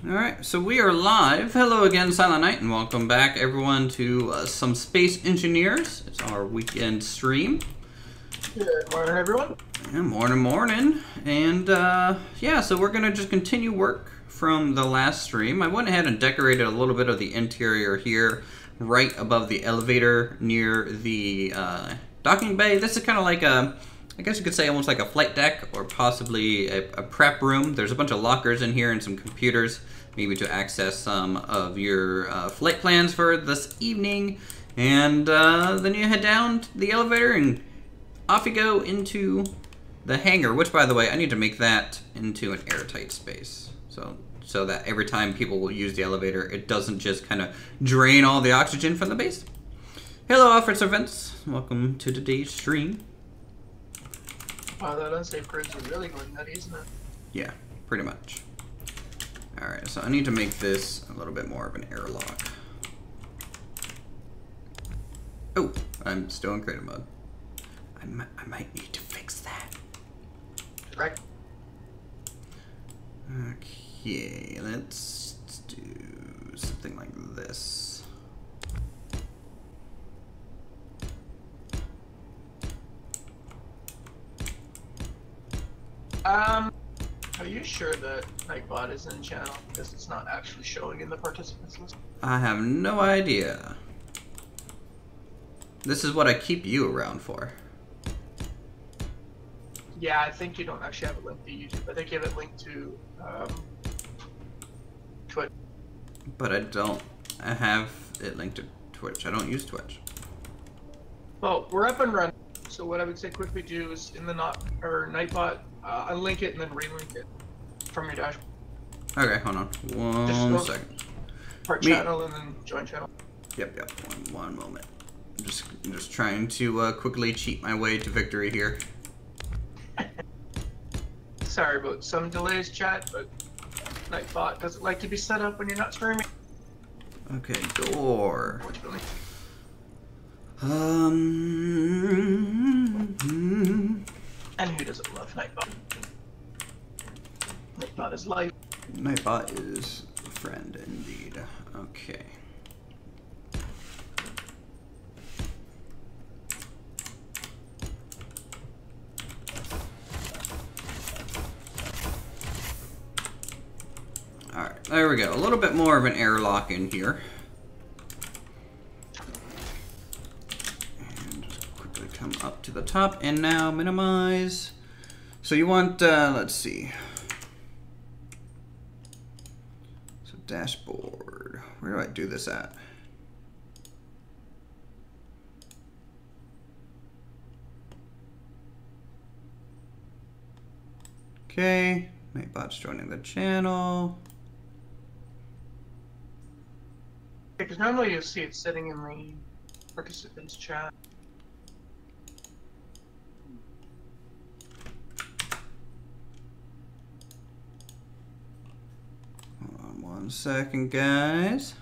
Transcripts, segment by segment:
Alright, so we are live. Hello again, Silent Night, and welcome back, everyone, to some Space Engineers. It's our weekend stream. Good morning, everyone. Yeah, morning. And, yeah, so we're going to just continue work from the last stream. I went ahead and decorated a little bit of the interior here, right above the elevator near the docking bay. This is kind of like a, I guess you could say almost like a flight deck or possibly a prep room. There's a bunch of lockers in here and some computers, maybe to access some of your flight plans for this evening. And then you head down the elevator and off you go into the hangar, which, by the way, I need to make that into an airtight space. So that every time people will use the elevator, it doesn't just kind of drain all the oxygen from the base. Hello, Officer Vince. Welcome to today's stream. Wow, that unsafe grids are really going nutty, isn't it? Yeah, pretty much. Alright, so I need to make this a little bit more of an airlock. Oh, I'm still in creative mode. I might need to fix that. Right. Okay, let's do something like this. Are you sure that Nightbot is in the channel? Because it's not actually showing in the participants list. I have no idea. This is what I keep you around for. Yeah, I think you don't actually have it linked to YouTube. I think you have it linked to Twitch. But I have it linked to Twitch. I don't use Twitch. Well, we're up and running. So what I would say quickly do is in the Nightbot, unlink it and then relink it from your dashboard. Okay, hold on. One second. Part channel and then join channel. Yep. One moment. I'm just trying to quickly cheat my way to victory here. Sorry about some delays, chat, but Nightbot doesn't like to be set up when you're not streaming. Okay, door. And who doesn't love Nightbot? Nightbot is life. Nightbot is a friend indeed. Okay. Alright, there we go. A little bit more of an airlock in here. And just quickly come up to the top and now minimize. So you want, let's see. So dashboard. Where do I do this at? Okay. Nightbot's joining the channel. Because normally you'll see it sitting in the participants chat. Hold on 1 second, guys.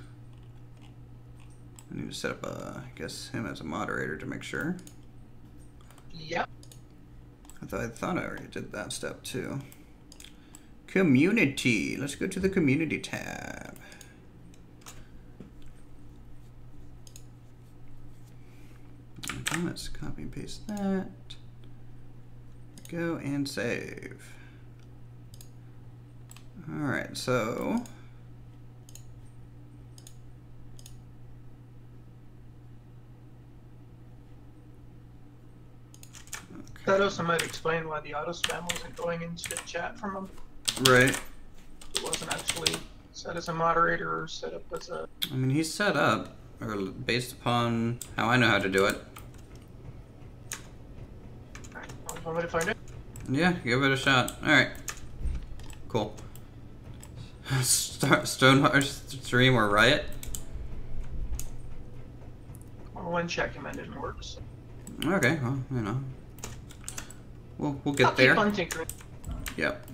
I need to set up, I guess, him as a moderator to make sure. Yep. I thought I already did that step too. Community. Let's go to the community tab. Okay, let's copy and paste that. Go and save. Alright, so That also might explain why the auto spam wasn't going into the chat from him. right. It wasn't actually set as a moderator or set up as a... I mean, he's set up, or based upon how I know how to do it. Want me to find it? Yeah, give it a shot. Alright. Cool. Start Stoneheart stream or Riot? Well, one check him and it didn't work. So. Okay, well, you know. We'll get I'll there. keep on tinkering. Yep.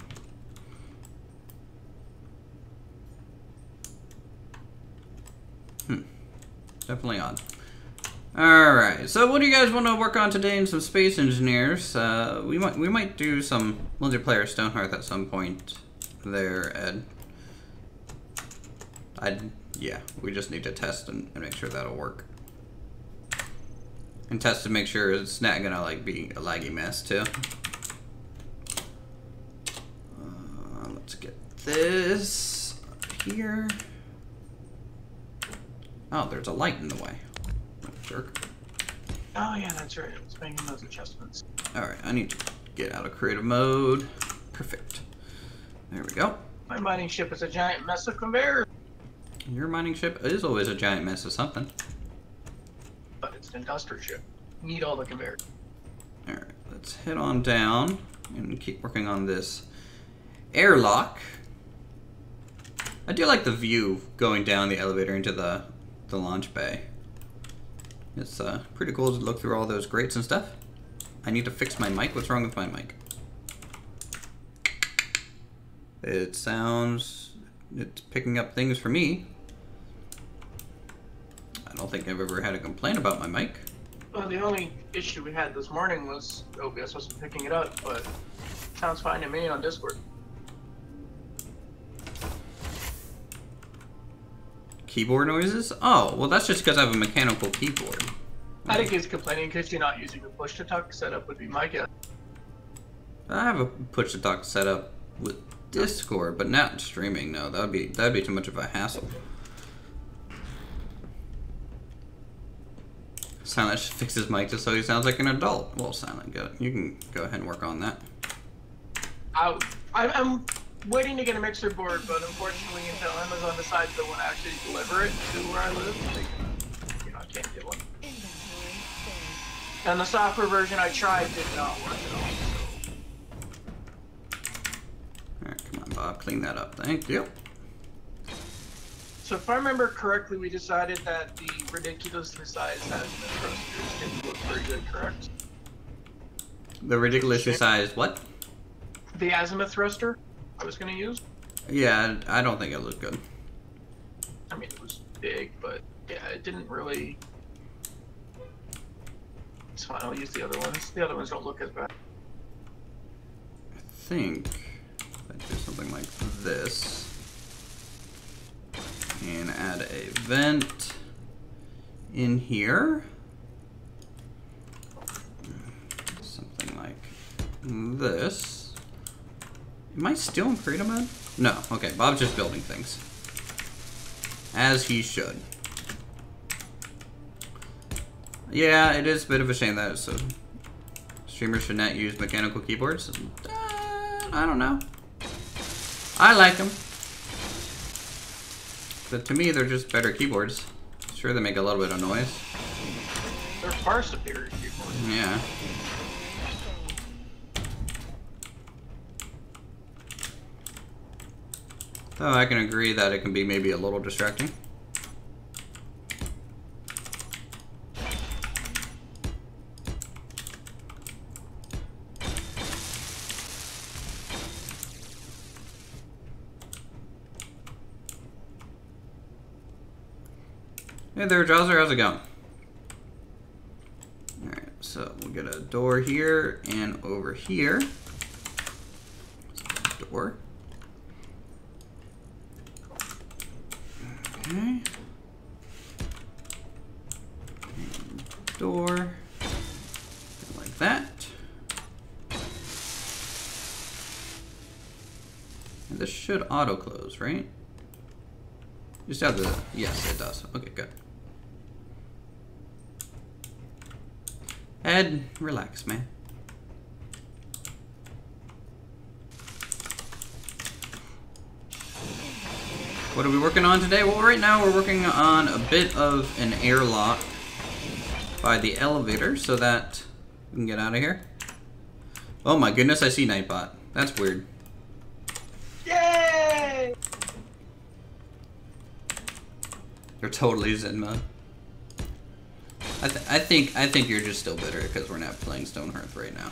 Definitely on. Alright, so what do you guys want to work on today in some Space Engineers? We might do some multiplayer Stonehearth at some point there, Ed. Yeah, we just need to test and make sure that'll work. And test to make sure it's not gonna like be a laggy mess too. Let's get this here. Oh, there's a light in the way. Oh, jerk. Oh yeah, that's right. I was making those adjustments. Alright, I need to get out of creative mode. Perfect. There we go. My mining ship is a giant mess of conveyors. Your mining ship is always a giant mess of something. But it's an industrial ship. Need all the conveyors. Alright, let's head on down and keep working on this airlock. I do like the view going down the elevator into the launch bay. It's pretty cool to look through all those grates and stuff. I need to fix my mic. What's wrong with my mic? It sounds... It's picking up things for me. I don't think I've ever had a complaint about my mic. Well, the only issue we had this morning was OBS wasn't picking it up, but sounds fine to me on Discord. Keyboard noises? Oh, well that's just because I have a mechanical keyboard. I think he's complaining because you're not using a push-to-talk setup would be my guess. I have a push-to-talk setup with Discord, but not streaming. No, that'd be too much of a hassle. Silent should fix his mic just so he sounds like an adult. Well, Silent, you can go ahead and work on that. I'm waiting to get a mixer board, but unfortunately until Amazon decides they want to actually deliver it to where I live, I can't get one. And the software version I tried did not work at all. Alright, come on, Bob, clean that up. Thank you. So if I remember correctly, we decided that the ridiculously sized azimuth thrusters didn't look very good, correct? The ridiculously sized what? The azimuth thruster I was going to use? Yeah, I don't think it looked good. I mean, it was big, but yeah, it didn't really... It's fine, I'll use the other ones. The other ones don't look as bad. I think I'd do something like this. And add a vent in here. Something like this. Am I still in creative mode? No. Okay, Bob's just building things. As he should. Yeah, it is a bit of a shame that streamers should not use mechanical keyboards. I don't know. I like them. But to me, they're just better keyboards. Sure, they make a little bit of noise. They're far superior keyboards. Yeah. Though I can agree that it can be maybe a little distracting. Hey there, Jawser, how's it going? Alright, so we'll get a door here and over here. Door. Okay. And door. Like that. And this should auto close, right? Just have the... Yes, it does. Okay, good. Ed, relax, man. What are we working on today? Well, right now we're working on a bit of an airlock by the elevator so that we can get out of here. Oh my goodness, I see Nightbot. That's weird. Yay! You're totally Zen mode. I think you're just still bitter because we're not playing Stonehearth right now.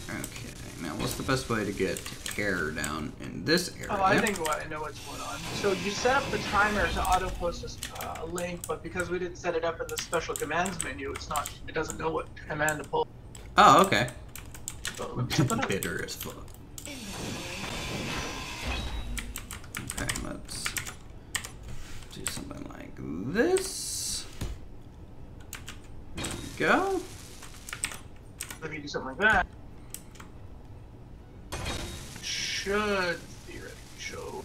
Okay, now what's the best way to get air down in this area? Oh, I think I know what's going on. So you set up the timer to auto post a link, but because we didn't set it up in the special commands menu, it doesn't know what command to pull. Oh, okay. So let me set that up. Bitter as fuck. something like this. There we go. If you do something like that, should theoretically show.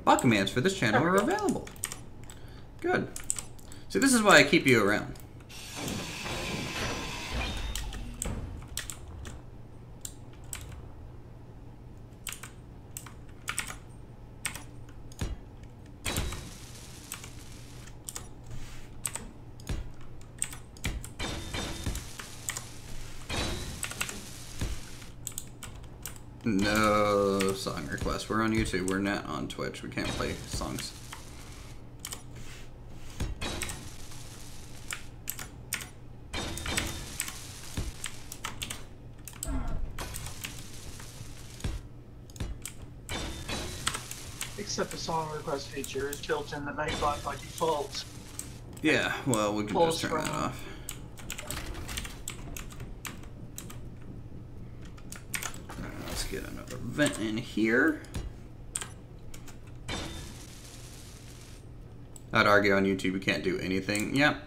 Bot commands for this channel are available. Good. So this is why I keep you around. No song requests. We're on YouTube. We're not on Twitch. We can't play songs. Except the song request feature is built in the Nightbot by default. Yeah, well, we can just turn that off. Let's get another vent in here. I'd argue on YouTube you can't do anything. Yep.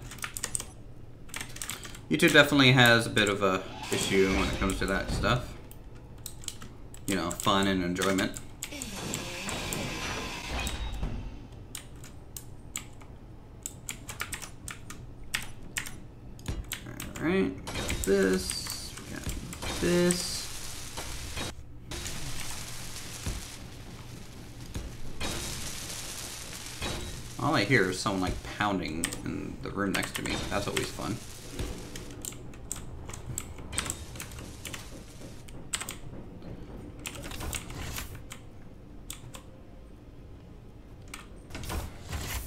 YouTube definitely has a bit of a issue when it comes to that stuff. You know, fun and enjoyment. Alright, we got this, we got this. All I hear is someone like pounding in the room next to me. That's always fun.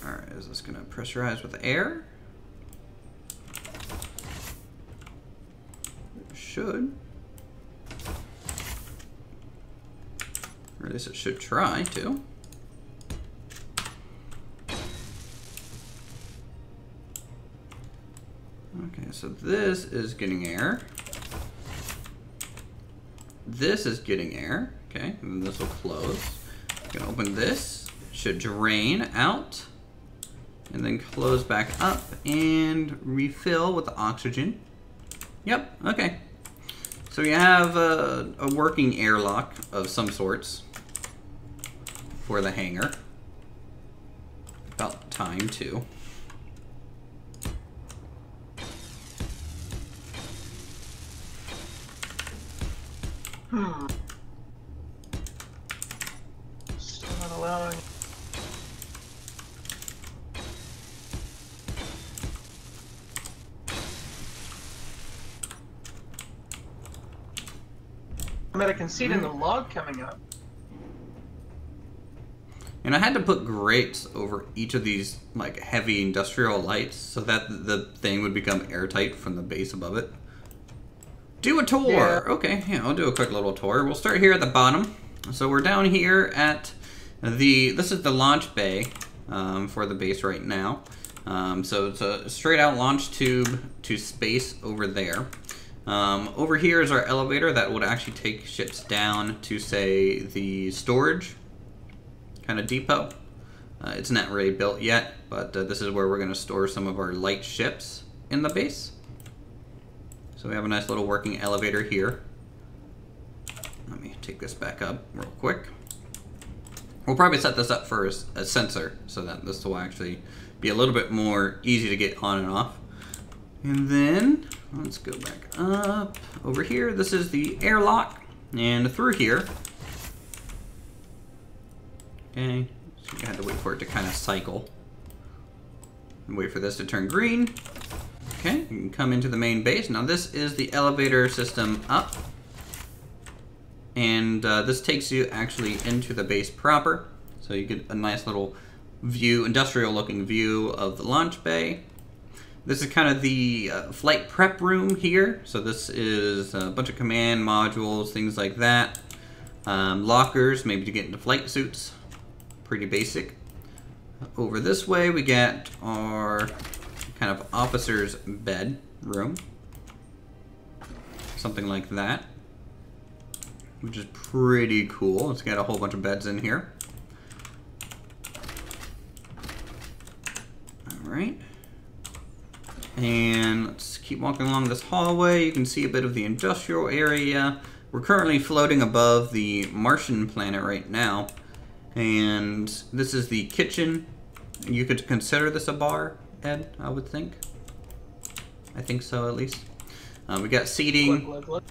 Alright, is this gonna pressurize with air? It should. Or at least it should try to. Okay, so this is getting air. This is getting air. Okay, and this will close. I'm gonna open this. Should drain out. And then close back up and refill with the oxygen. Yep, okay. So you have a working airlock of some sorts for the hangar. About time too. Still not allowing. I'm at a conceit in the log coming up. And I had to put grates over each of these like heavy industrial lights so that the thing would become airtight from the base above it. Do a tour! Yeah. Okay, yeah, I'll do a quick little tour. We'll start here at the bottom. So we're down here at this is the launch bay for the base right now. So it's a straight out launch tube to space over there. Over here is our elevator that would actually take ships down to, say, the storage kind of depot. It's not really built yet, but this is where we're going to store some of our light ships in the base. So we have a nice little working elevator here. Let me take this back up real quick. We'll probably set this up for a sensor so that this will actually be a little bit more easy to get on and off. And then let's go back up over here. This is the airlock, and through here. Okay, so you had to wait for it to kind of cycle and wait for this to turn green. Okay, you can come into the main base. Now this is the elevator system up, and this takes you actually into the base proper. So you get a nice little view, industrial looking view of the launch bay. This is kind of the flight prep room here. So this is a bunch of command modules, things like that. Lockers, maybe to get into flight suits. Pretty basic. Over this way we get our kind of officer's bed room. Something like that. Which is pretty cool. It's got a whole bunch of beds in here. Alright. And let's keep walking along this hallway. You can see a bit of the industrial area. We're currently floating above the Martian planet right now. And this is the kitchen. You could consider this a bar, Ed, I would think. I think so, at least. We got seating. Glug, glug,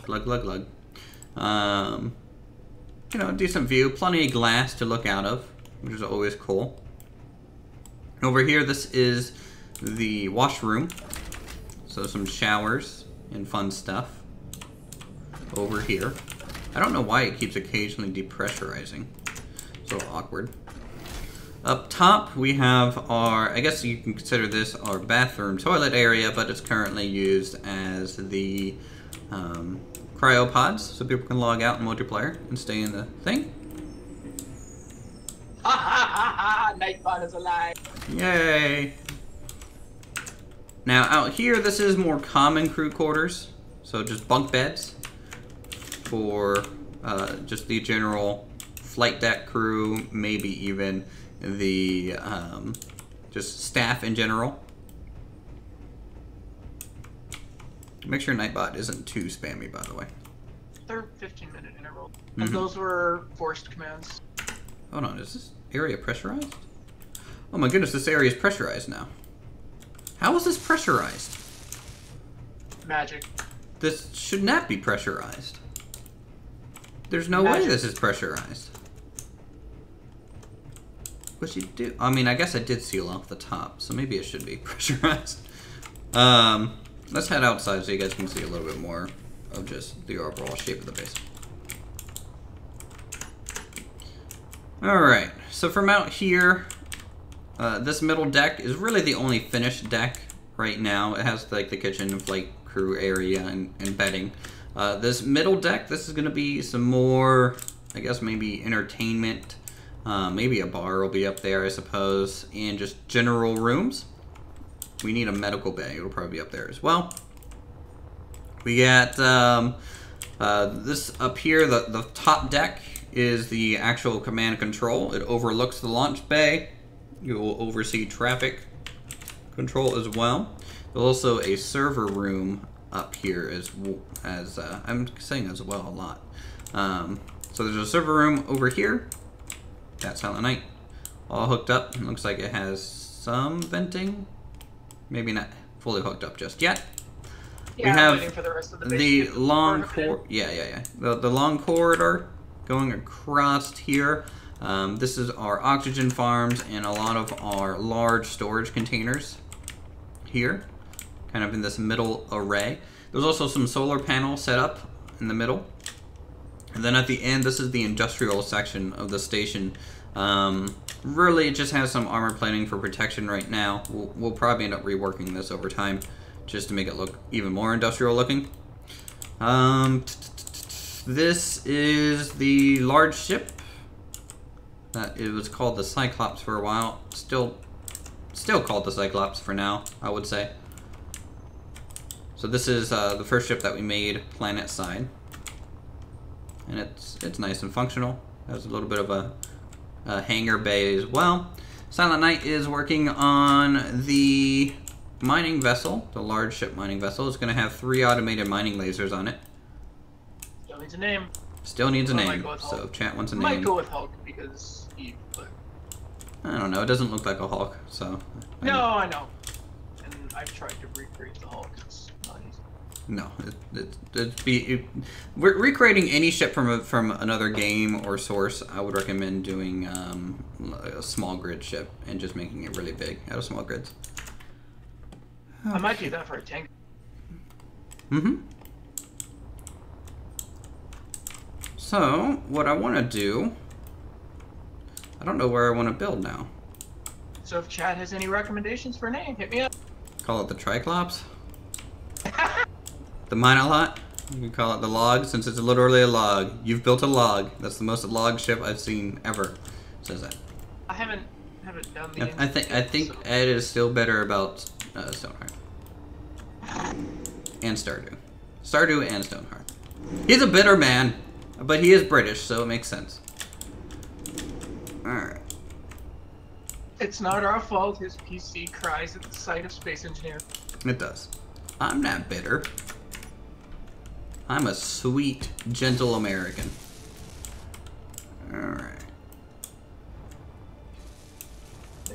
glug, glug, glug. You know, decent view. Plenty of glass to look out of, which is always cool. Over here, this is the washroom. So some showers and fun stuff. Over here. I don't know why it keeps occasionally depressurizing. It's a little awkward. Up top, we have our, I guess you can consider this our bathroom toilet area, but it's currently used as the cryopods, so people can log out in multiplayer and stay in the thing. Ha ha ha ha! Nightbot is alive! Yay! Now out here, this is more common crew quarters, so just bunk beds for just the general flight deck crew, maybe even the just staff in general. Make sure Nightbot isn't too spammy, by the way. They're 15-minute interval, and those were forced commands. Hold on, is this area pressurized? Oh my goodness, this area is pressurized now. How is this pressurized? Magic. This should not be pressurized. There's no way this is pressurized. What'd you do? I mean, I guess I did seal off the top, so maybe it should be pressurized. Let's head outside so you guys can see a little bit more of just the overall shape of the base. Alright, so from out here, this middle deck is really the only finished deck right now. It has like the kitchen and flight crew area and bedding. This middle deck, this is going to be some more, I guess maybe entertainment. Maybe a bar will be up there, I suppose, and just general rooms. We need a medical bay. It'll probably be up there as well. We got this up here. The top deck is the actual command and control. It overlooks the launch bay. You will oversee traffic control as well. There's also a server room up here as I'm saying as well a lot. So there's a server room over here. That's Silent Night, all hooked up. It looks like it has some venting. Maybe not fully hooked up just yet. Yeah, we have I'm waiting for the rest of the long the long corridor going across here. This is our oxygen farms and a lot of our large storage containers here, kind of in this middle array. There's also some solar panels set up in the middle. And then at the end, this is the industrial section of the station. Really, it just has some armor plating for protection right now. We'll probably end up reworking this over time just to make it look even more industrial looking. This is the large ship. It was called the Cyclops for a while. Still called the Cyclops for now, I would say. So this is the first ship that we made planet side. And it's nice and functional. Has a little bit of a hangar bay as well. Silent Night is working on the mining vessel, the large ship mining vessel. It's going to have 3 automated mining lasers on it. Still needs a name. Still needs a name. So if chat wants a name. Might go with Hulk because he. But... I don't know. It doesn't look like a Hulk, so. No, I know. And I've tried to recreate the Hulk. It's not easy. No, we're recreating any ship from another game or source. I would recommend doing a small grid ship and just making it really big out of small grids. I might do that for a tank. So what I want to do, I don't know where I want to build now. So if Chad has any recommendations for a name, hit me up. Call it the Triclops. The Minolot. You can call it the log, since it's literally a log. You've built a log. That's the most log ship I've seen ever. It says that. I haven't done the. I think Ed is still better about Stoneheart and Stardew. Stardew and Stoneheart. He's a bitter man, but he is British, so it makes sense. All right. It's not our fault his PC cries at the sight of Space Engineer. It does. I'm not bitter. I'm a sweet, gentle American. Alright.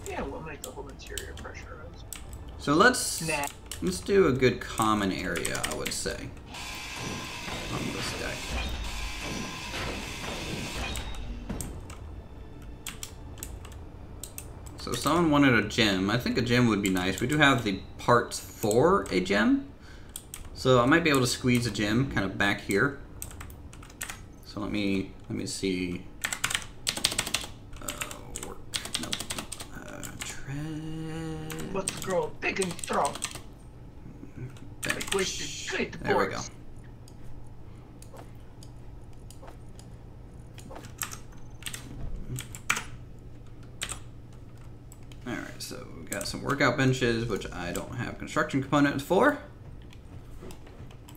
Yeah, we'll make the whole interior pressurized. So let's do a good common area, I would say, on this deck. So someone wanted a gem. I think a gem would be nice. We do have the parts for a gem. So I might be able to squeeze a gem kind of back here. So let me see. Work. No. Tread. Let's grow big and strong. Like wasted good there we go. Alright, so we've got some workout benches, which I don't have construction components for.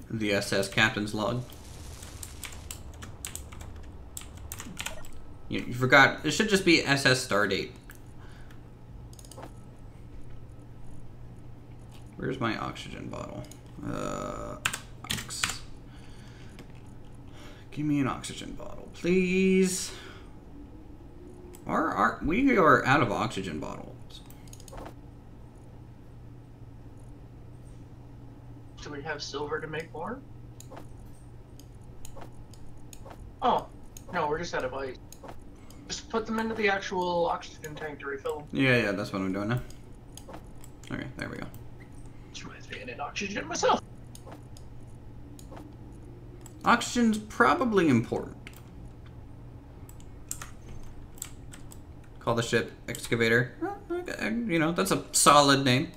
The SS Captain's Log. You forgot, it should just be SS Stardate. Where's my oxygen bottle? Ox. Give me an oxygen bottle, please. We are out of oxygen bottles. Do we have silver to make more? Oh, no, we're just out of ice. Just put them into the actual oxygen tank to refill them. Yeah, that's what I'm doing now. Okay, there we go. Which reminds me, I need oxygen myself. Oxygen's probably important. Call the ship Excavator. You know, that's a solid name.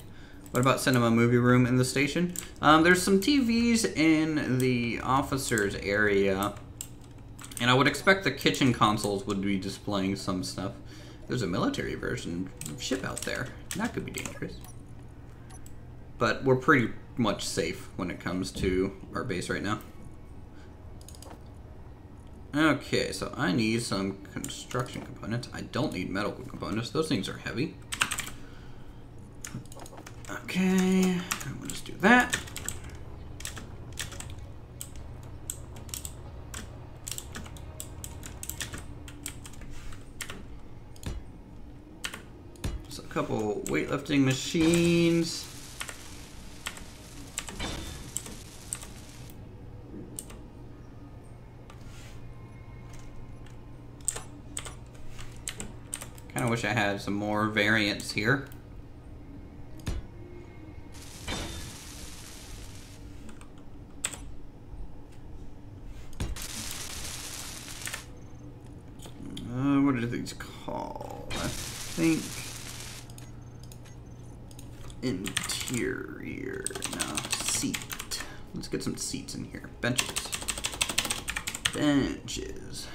What about Cinema Movie Room in the station? There's some TVs in the officers area. And I would expect the kitchen consoles would be displaying some stuff. There's a military version of ship out there. That could be dangerous. But we're pretty much safe when it comes to our base right now. Okay, so I need some construction components. I don't need medical components. Those things are heavy. Okay, we'll just do that. Just a couple weightlifting machines. Kind of wish I had some more variants here. What are these called? I think interior. No, seat. Let's get some seats in here. Benches. Benches.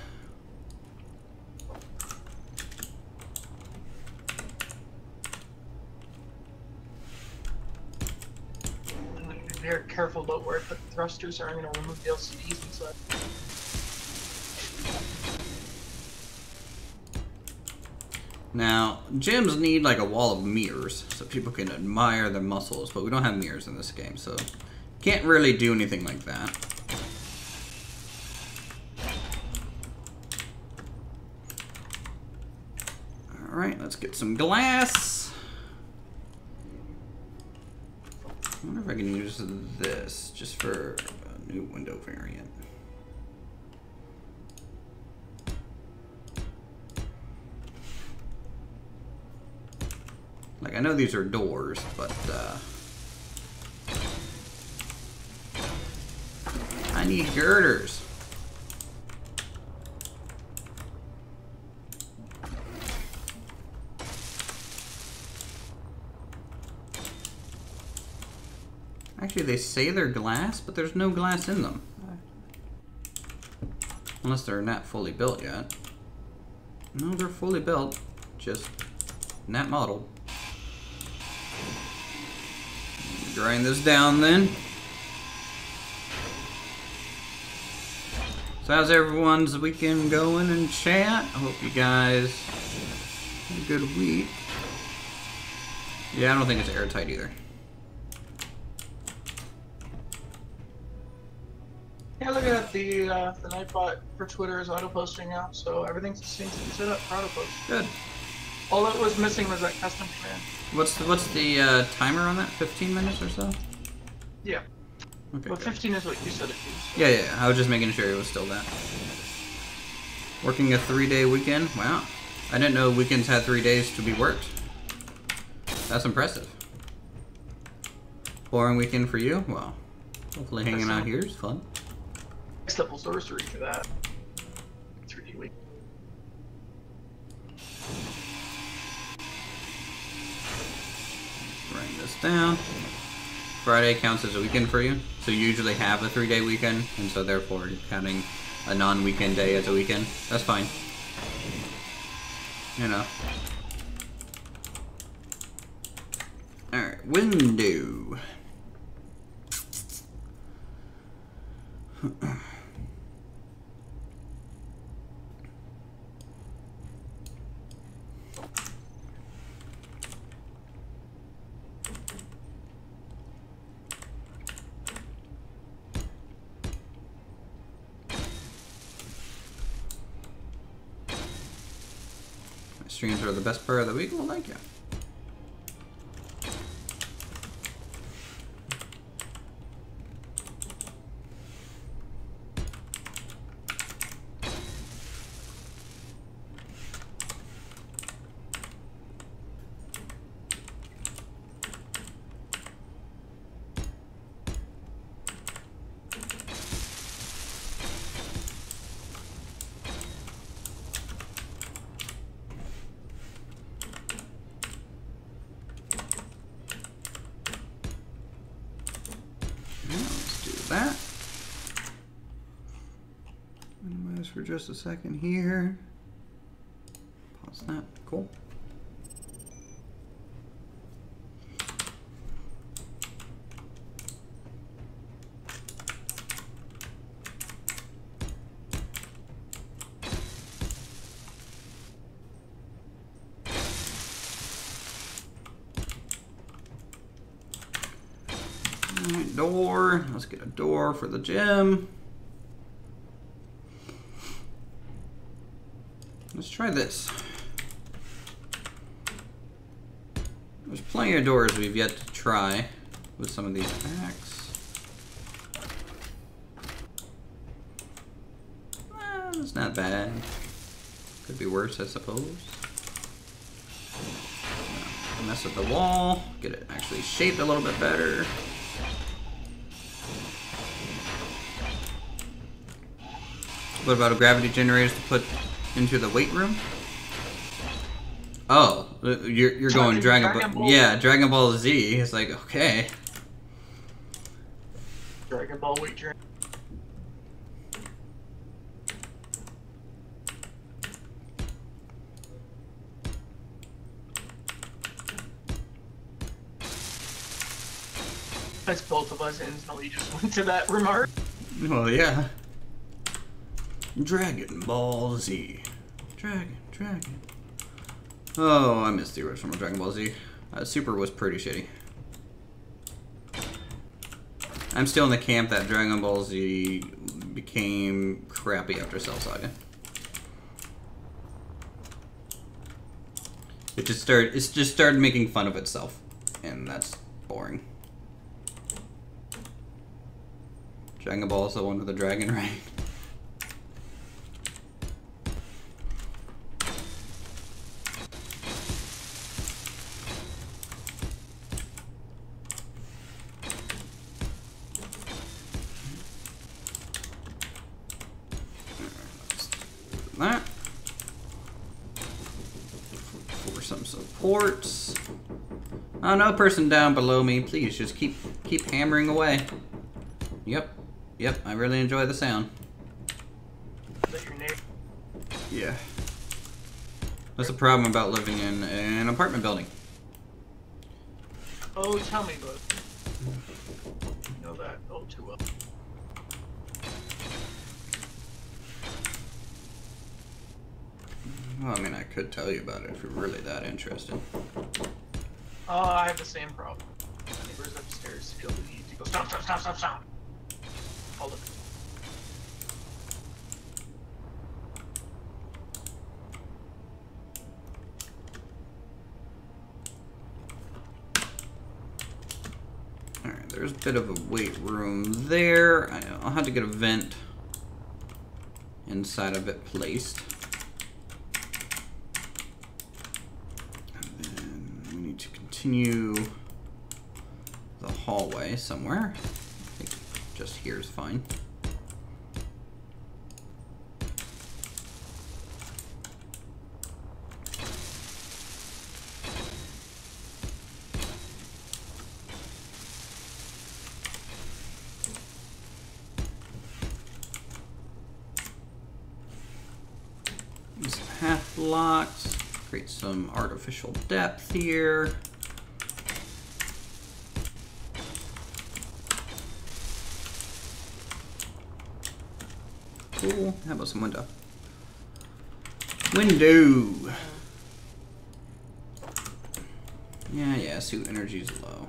Very careful about where I put the thrusters, or I'm going to remove the LCDs inside. Now, gyms need like a wall of mirrors so people can admire their muscles, but we don't have mirrors in this game, so can't really do anything like that. Alright, let's get some glass. I wonder if I can use this just for a new window variant. Like, I know these are doors, but I need girders. Actually, they say they're glass, but there's no glass in them. Unless they're not fully built yet. No, they're fully built, just not modeled. Grind this down then. So how's everyone's weekend going in chat? I hope you guys had a good week. Yeah, I don't think it's airtight either. Yeah, look at the Nightbot for Twitter is auto posting now, so everything seems to be set up for auto post. Good. All that was missing was that custom command. What's the timer on that? 15 minutes or so? Yeah. Okay. Well, good. 15 is what you said it is. Yeah, yeah. I was just making sure it was still that. Working a 3-day weekend? Wow. I didn't know weekends had 3 days to be worked. That's impressive. Boring weekend for you? Well, hopefully hanging out here is fun. Next level sorcery for that. 3D week. Write this down. Friday counts as a weekend for you, so you usually have a 3-day weekend, and so therefore you're counting a non-weekend day as a weekend. That's fine. You know. Alright, window. Streams are the best part of the week. Well, thank you. That. Minimize for just a second here. Pause that. Cool. Alright, door. Let's get a door for the gym. Let's try this. There's plenty of doors we've yet to try with some of these packs. It's not bad. Could be worse, I suppose. Mess with the wall. Get it actually shaped a little bit better. What about a gravity generator to put into the weight room? Oh, you're going Dragon Ball. Yeah, Dragon Ball Z. It's like, okay. Dragon Ball weight train. That's both of us instantly just went to that remark. Well, yeah. Dragon Ball Z. Dragon. Oh, I missed the original Dragon Ball Z. Super was pretty shitty. I'm still in the camp that Dragon Ball Z became crappy after Cell Saga. It just started making fun of itself, and that's boring. Dragon Ball is the one with the dragon, right? That for some supports. Oh, no person down below me. Please just keep hammering away. Yep, I really enjoy the sound. Is that your name? Yeah. That's the problem about living in an apartment building. Oh, tell me, bud. You know that all too well. Well, I mean, I could tell you about it if you're really that interested. Oh, I have the same problem. My neighbors upstairs feel the need to go, stop, stop, stop, stop, stop. Hold it. Alright, there's a bit of a weight room there. I'll have to get a vent inside of it placed. And then we need to continue the hallway somewhere. I think just here is fine. Half blocks, create some artificial depth here. Cool. How about some window? Window. Yeah, suit energy's low.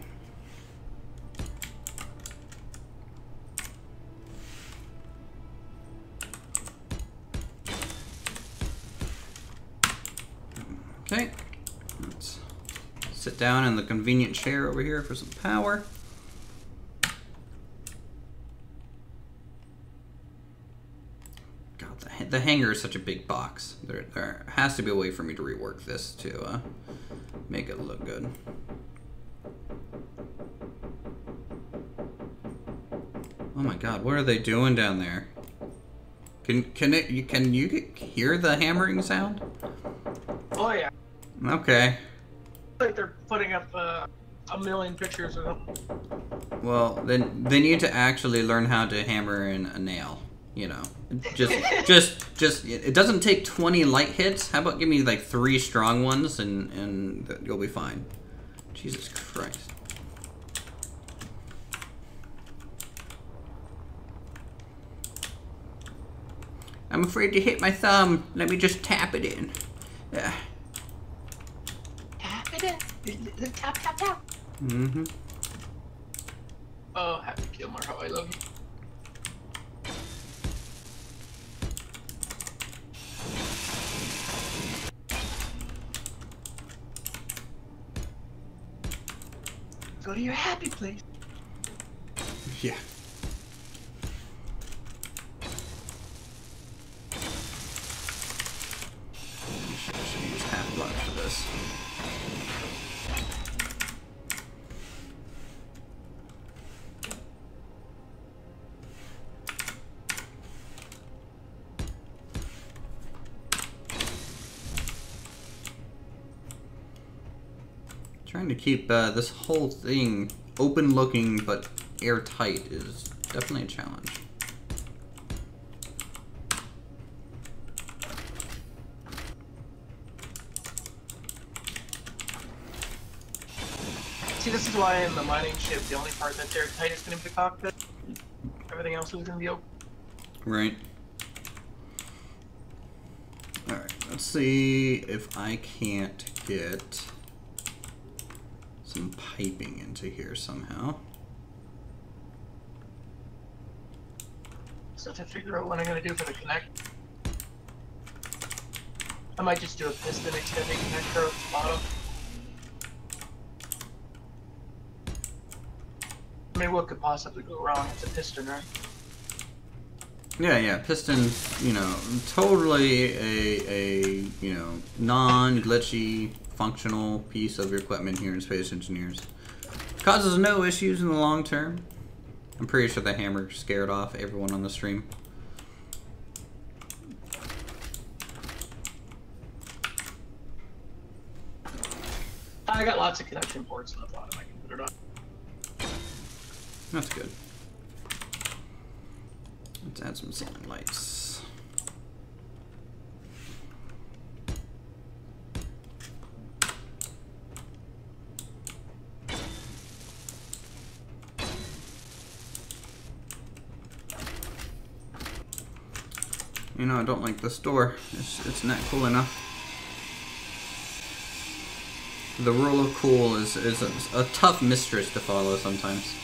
Okay, let's sit down in the convenient chair over here for some power. God, the hanger is such a big box. There has to be a way for me to rework this to make it look good. Oh my God, what are they doing down there? Can you hear the hammering sound? Oh yeah. Okay. Like they're putting up a million pictures of them. Well, then they need to actually learn how to hammer in a nail. You know, just it doesn't take 20 light hits. How about give me like 3 strong ones and you'll be fine. Jesus Christ. I'm afraid to hit my thumb. Let me just tap it in. Yeah. Tap it in. Tap, tap, tap. Mm-hmm. Oh, Happy Gilmore, how I love you. Go to your happy place. Yeah. I should use half blood for this. Trying to keep this whole thing open looking but airtight is definitely a challenge. See, this is why in the mining ship, the only part that's airtight is going to be the cockpit. Everything else is going to be open. Right. Alright, let's see if I can't get some piping into here somehow. So to figure out what I'm going to do for the connect, I might just do a piston extending connector at the bottom. I mean, what could possibly go wrong? It's a piston, right? Yeah, piston, you know, totally a you know, non-glitchy, functional piece of your equipment here in Space Engineers. Causes no issues in the long term. I'm pretty sure the hammer scared off everyone on the stream. I got lots of connection ports on the bottom. I can put it on. That's good. Let's add some ceiling lights. You know, I don't like this door. It's not cool enough. The rule of cool is a tough mistress to follow sometimes.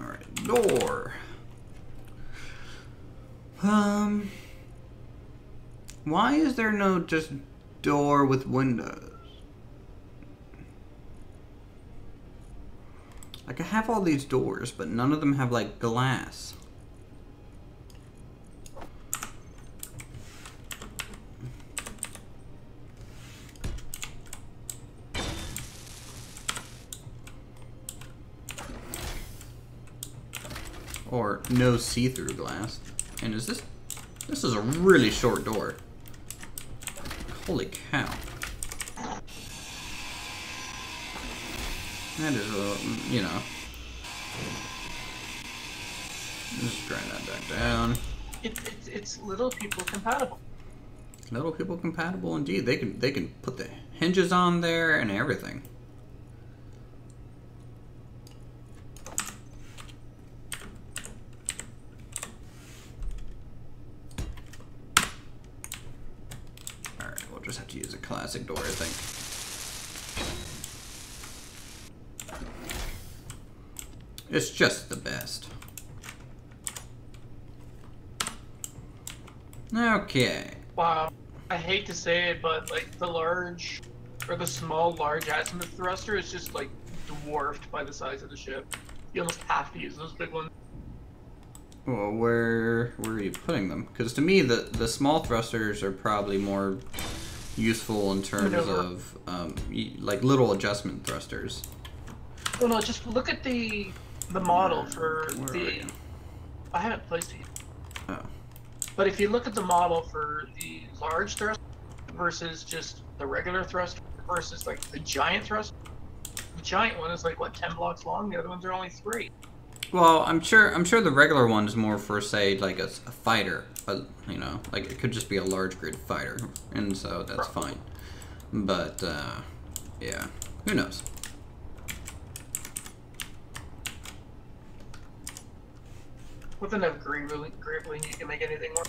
Alright, door. Why is there no just door with windows? Like, I have all these doors, but none of them have, like, glass. Or no see-through glass. And is this... This is a really short door. Holy cow. That is a, you know. Just grind that back down. It's little people compatible. Little people compatible indeed. They can put the hinges on there and everything. Alright, we'll just have to use a classic door, I think. It's just the best. Okay. Wow. I hate to say it, but like the large, or the small large azimuth thruster is just like dwarfed by the size of the ship. You almost have to use those big ones. Well, where are you putting them? Because to me, the small thrusters are probably more useful in terms of like little adjustment thrusters. Well, no, just look at the model for the. I haven't placed it. Oh. But if you look at the model for the large thruster versus just the regular thruster versus like the giant thruster, the giant one is like what, 10 blocks long. The other ones are only 3. Well, I'm sure the regular one is more for, say, like a fighter, you know, like it could just be a large grid fighter, and so that's fine. But yeah, who knows? With enough gribbling, you can make anything work.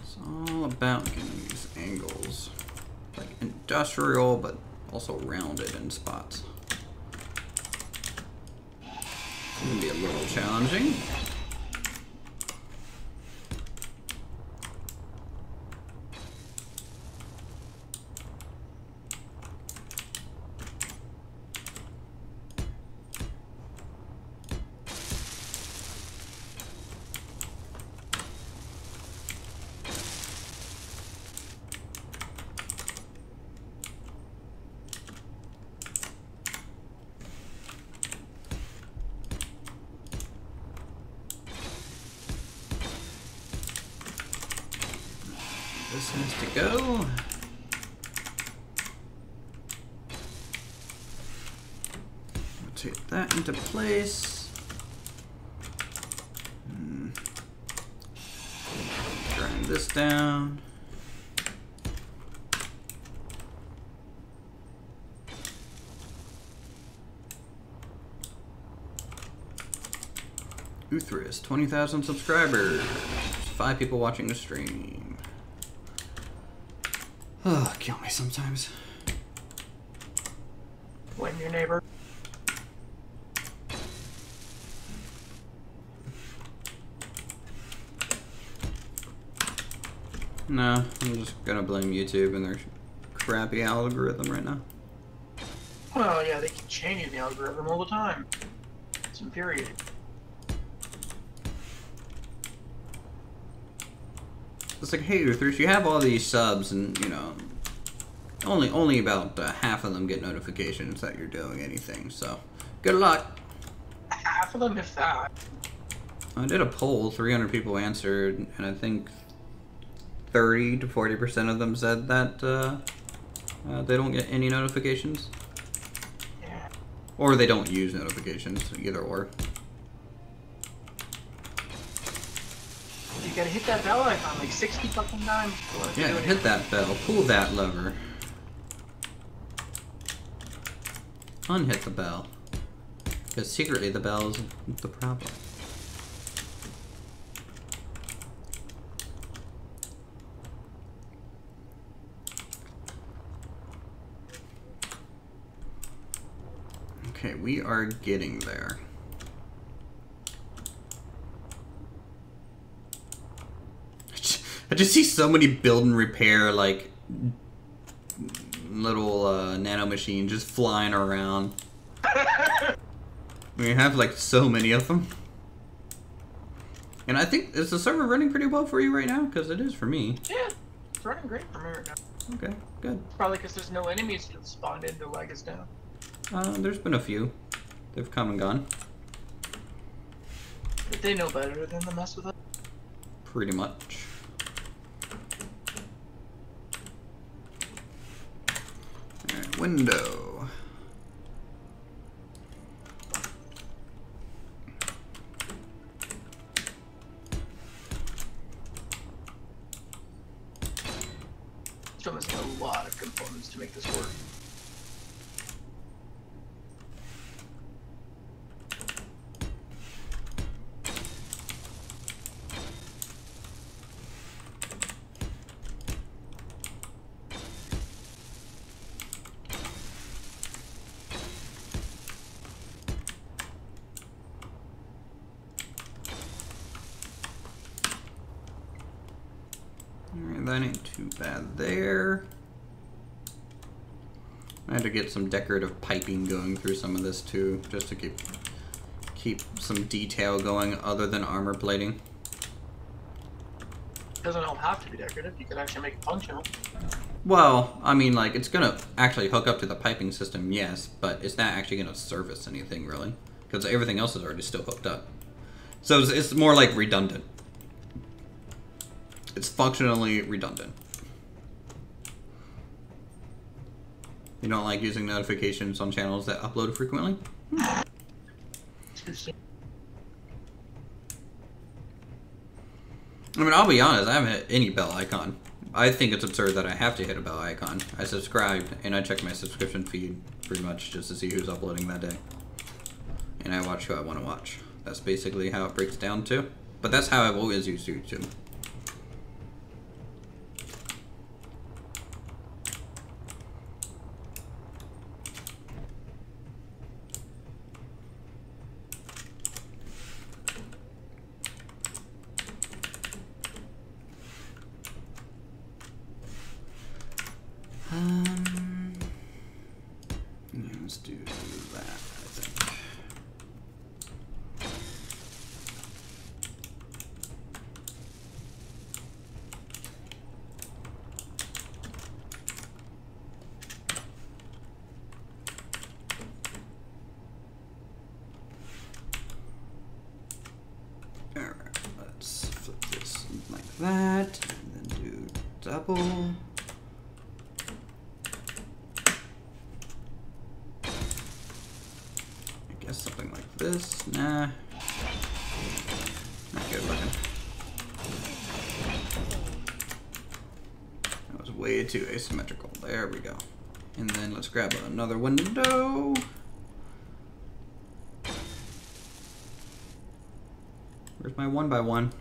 It's all about getting these angles, like industrial, but also rounded in spots. It's gonna be a little challenging. This has to go. Rotate that into place. Grind this down. Uthris, 20,000 subscribers. 5 people watching the stream. Oh, kill me sometimes. Blame your neighbor. No, I'm just gonna blame YouTube and their crappy algorithm right now. Well, yeah, they keep changing the algorithm all the time. It's infuriating. It's like, hey, Uthris, you have all these subs, and you know, only about half of them get notifications that you're doing anything. So, good luck. Half of them, if that. I did a poll, 300 people answered, and I think 30 to 40% of them said that they don't get any notifications. Yeah. Or they don't use notifications, either or. You gotta hit that bell icon like 60 fucking times. Yeah, hit that bell, pull that lever. Unhit the bell. Because secretly the bell is the problem. Okay, we are getting there. I just see so many build and repair, like, little nano machines just flying around. We have, like, so many of them. And I think, is the server running pretty well for you right now? Because it is for me. Yeah, it's running great for me right now. Okay, good. Probably because there's no enemies that spawned in to lag us down. There's been a few. They've come and gone. But they know better than to mess with us. Pretty much. Alright, window. Still missing a lot of components to make this work. Alright, that ain't too bad there. I had to get some decorative piping going through some of this too, just to keep some detail going other than armor plating. Doesn't all have to be decorative. You could actually make it functional. Well, I mean, like, it's gonna actually hook up to the piping system, yes, but it's not actually gonna service anything, really. Because everything else is already still hooked up. So it's more like redundant. It's functionally redundant. You don't like using notifications on channels that upload frequently? I mean, I'll be honest, I haven't hit any bell icon. I think it's absurd that I have to hit a bell icon. I subscribed, and I check my subscription feed pretty much just to see who's uploading that day. And I watch who I want to watch. That's basically how it breaks down to. But that's how I've always used YouTube. Yeah, let's do that, I think. Alright, let's flip this like that, and then do double. Something like this. Nah. Not good looking. That was way too asymmetrical. There we go. And then let's grab another window. Where's my 1x1?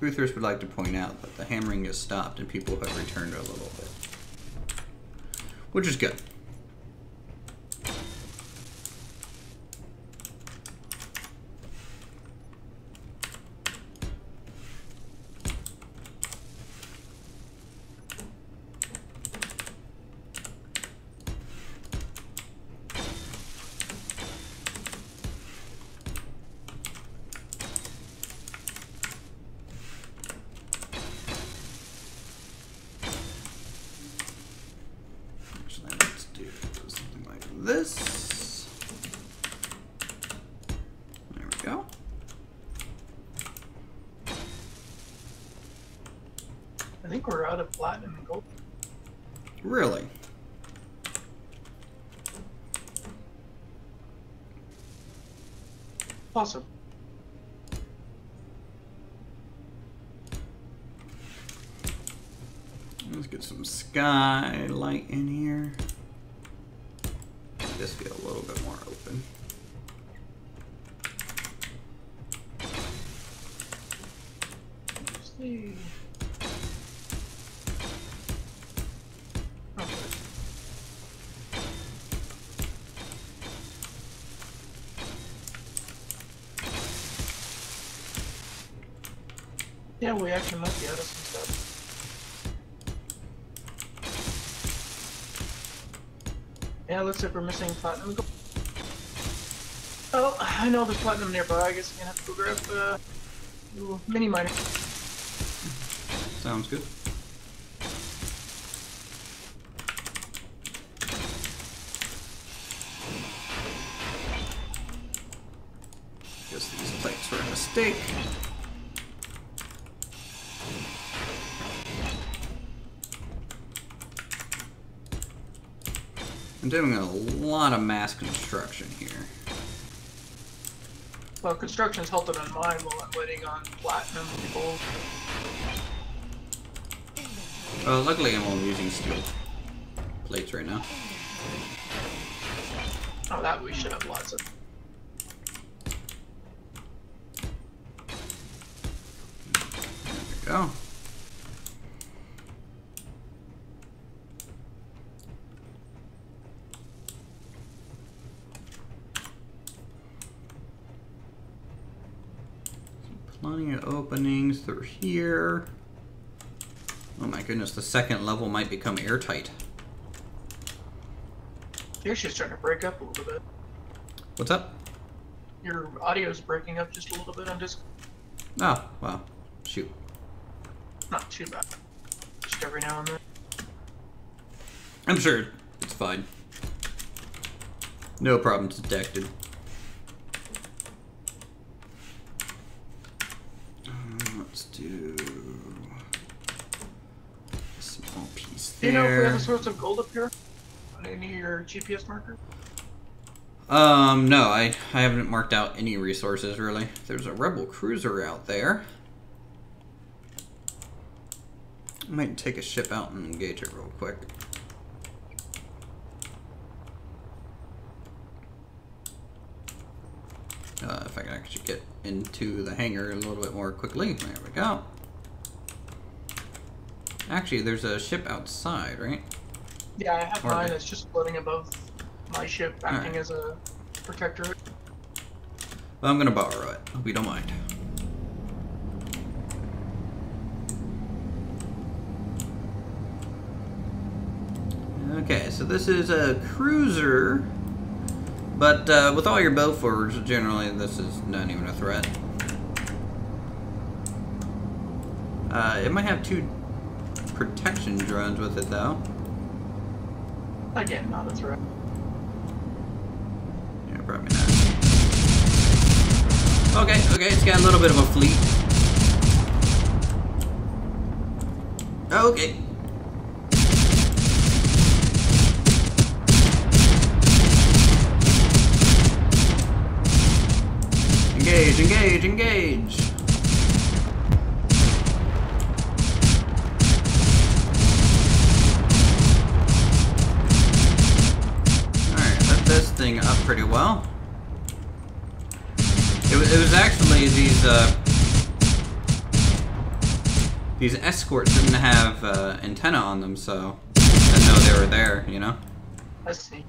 Truthers would like to point out that the hammering is stopped and people have returned a little bit. Which is good. this. There we go. I think we're out of platinum and gold. Really? Awesome. Let's get some skylight in here. Make this feel a little bit more open. Let's see. Okay. Yeah, we actually might be out of some stuff. Yeah, looks like we're missing platinum. Oh, I know there's platinum nearby. I guess I'm gonna have to go grab a little mini miner. Sounds good. Guess these plates were a mistake. I'm doing a lot of mass construction here. Well, construction's halted on mine while I'm waiting on platinum and gold. Luckily I'm only using steel plates right now. Oh, that we should have lots of. There we go. Plenty of openings through here. Oh my goodness, the second level might become airtight. You're just starting to break up a little bit. What's up? Your audio's breaking up just a little bit on Discord. Oh, wow. Shoot. Not too bad. Just every now and then. I'm sure it's fine. No problems detected. Let's do a small piece there. Do you know if we have a source of gold up here? On any of your GPS markers? No, I haven't marked out any resources really. There's a rebel cruiser out there. I might take a ship out and engage it real quick. If I can actually get into the hangar a little bit more quickly. There we go. Actually, there's a ship outside, right? Yeah, I have mine that's just floating above my ship, acting right as a protector. Well, I'm gonna borrow it. Hope you don't mind. Okay, so this is a cruiser, but with all your bow forwards, generally this is not even a threat. It might have 2 protection drones with it though. Again, not a threat. Yeah, probably not. Okay, it's got a little bit of a fleet. Okay. Engage, engage, engage. Alright, let this thing up pretty well. It was actually these escorts didn't have antenna on them, so I didn't know they were there, you know? I see.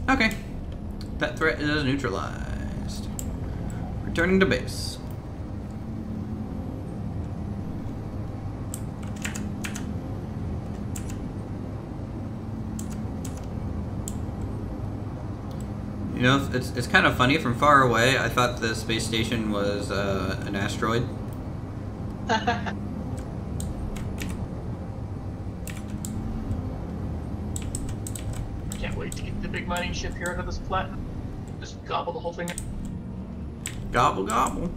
Okay. That threat is neutralized. Returning to base. You know, it's kind of funny. From far away, I thought the space station was an asteroid. Can't wait to get the big mining ship here out of this platinum. Just gobble the whole thing. Gobble gobble.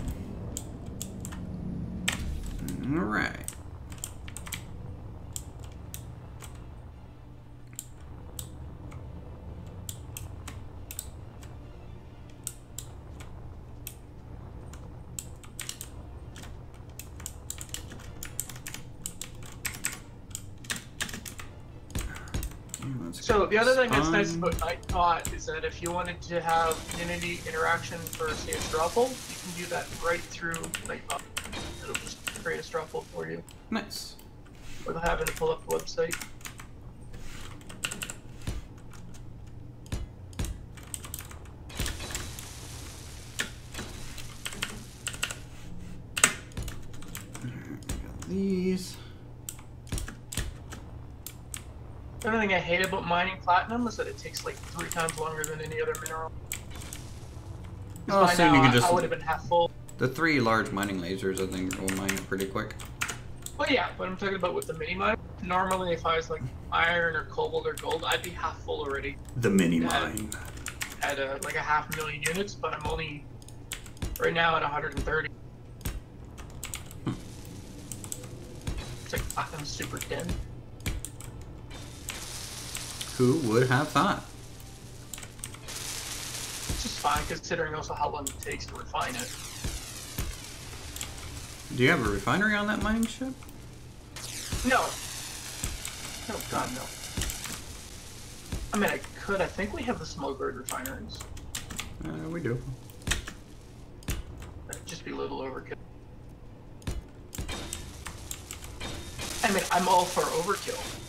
All right. So the other thing that's nice about Nightbot is that if you wanted to have community interaction for, say, a straw poll, you can do that right through Nightbot. It'll just create a straw poll for you. Nice. Without having to pull up the website. Got these. The only thing I hate about mining platinum is that it takes like 3 times longer than any other mineral. Oh, soon you can just. I would have been half full. The 3 large mining lasers, I think, will mine it pretty quick. Well, yeah, but I'm talking about with the mini mine. Normally, if I was like iron or cobalt or gold, I'd be half full already. The mini mine. At like a 500,000 units, but I'm only right now at 130. It's like platinum super thin. Who would have thought? It's just fine considering also how long it takes to refine it. Do you have a refinery on that mining ship? No. Oh god, no. I mean, I could. I think we have the small grade refineries. We do. That'd just be a little overkill. I mean, I'm all for overkill.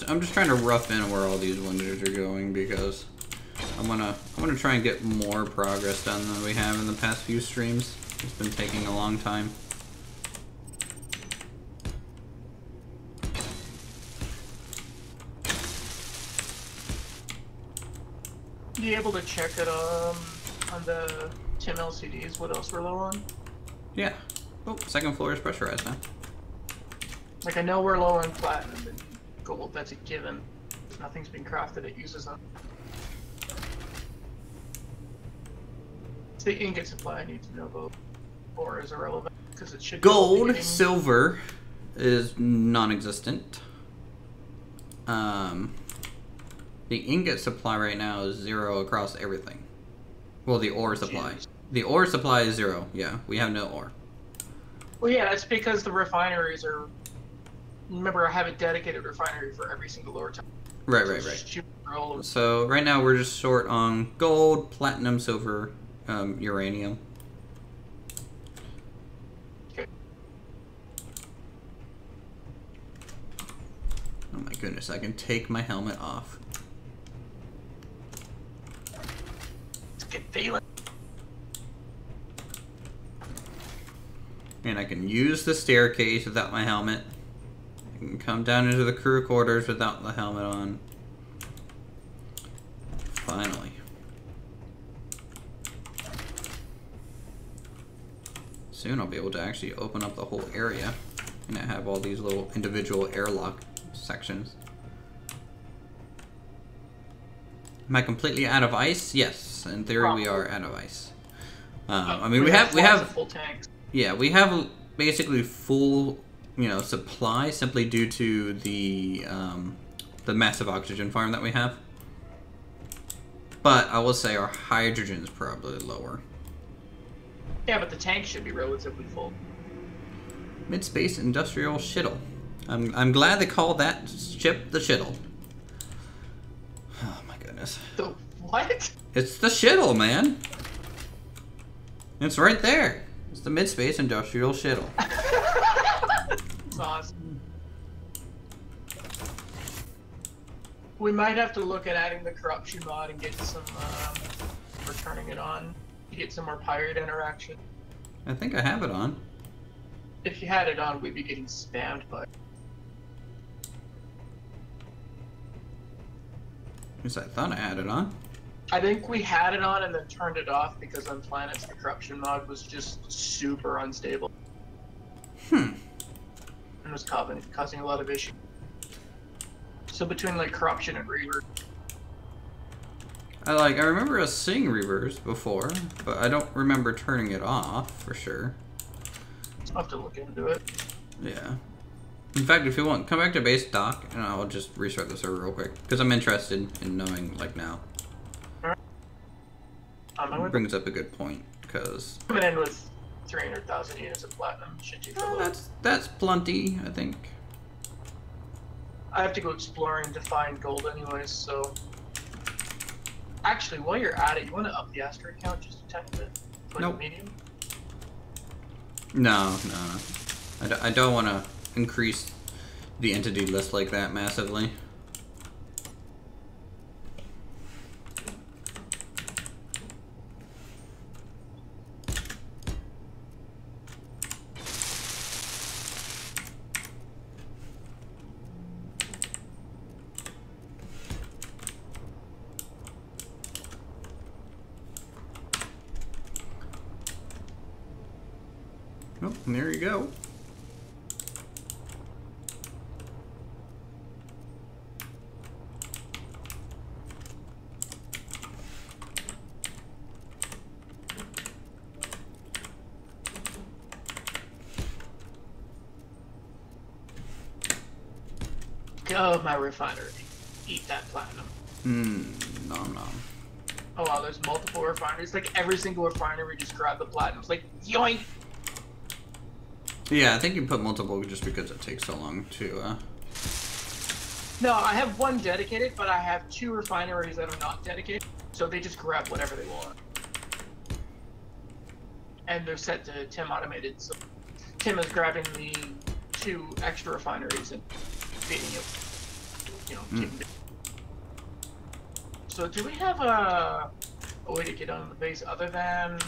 I'm just trying to rough in where all these windows are going because I'm gonna try and get more progress done than we have in the past few streams. It's been taking a long time. Be able to check it on the Tim LCDs what else we're low on? Yeah. Oh, second floor is pressurized now. Like I know we're low on platinum and gold, that's a given. If nothing's been crafted, it uses them. It's the ingot supply I need to know about. Or is irrelevant, because it should be gold, silver is non-existent. The ingot supply right now is 0 across everything. Well, the ore supply. Jeez. The ore supply is 0. Yeah, we have no ore. Well, yeah, that's because the refineries are. Remember, I have a dedicated refinery for every single ore type. Right. So right now we're just short on gold, platinum, silver, uranium. Okay. Oh my goodness, I can take my helmet off. Let's get feeling. And I can use the staircase without my helmet. I can come down into the crew quarters without the helmet on. Finally. Soon I'll be able to actually open up the whole area and have all these little individual airlock sections. Am I completely out of ice? Yes, in theory we are out of ice. I mean we have full tanks. Yeah, we have basically full, supply simply due to the massive oxygen farm that we have. But I will say our hydrogen is probably lower. Yeah, but the tank should be relatively full. Mid-space industrial shuttle. I'm glad they call that ship the shuttle. Oh my goodness. The what? It's the shuttle, man. It's right there. It's the mid-space industrial shuttle. That's awesome. We might have to look at adding the corruption mod and get some, or turning it on. You get some more pirate interaction. I think I have it on. If you had it on, we'd be getting spammed by. At least I thought I had it on. I think we had it on and then turned it off because on planets the corruption mod was just super unstable. And was causing a lot of issues. So between like corruption and reverse. I remember us seeing reverse before, but I don't remember turning it off for sure. I'll have to look into it. Yeah. In fact, if you want, come back to base dock, and I'll just restart the server real quick because I'm interested in knowing like now. It brings up a good point because coming in with 300,000 units of platinum should take a little. That's plenty, I think. I have to go exploring to find gold anyways, so. Actually, while you're at it, you want to up the asteroid count just a tiny bit? Put Nope. Medium? No. I don't want to increase the entity list like that massively. Oh, there you go. Go, my refinery. Eat that platinum. Nom. Oh wow, there's multiple refineries. Like every single refinery just grab the platinum. It's like, yoink! Yeah, I think you put multiple just because it takes so long to, No, I have one dedicated, but I have 2 refineries that are not dedicated. So they just grab whatever they want. And they're set to Tim automated, so Tim is grabbing the 2 extra refineries and feeding it, keeping it. So do we have a way to get on the base other than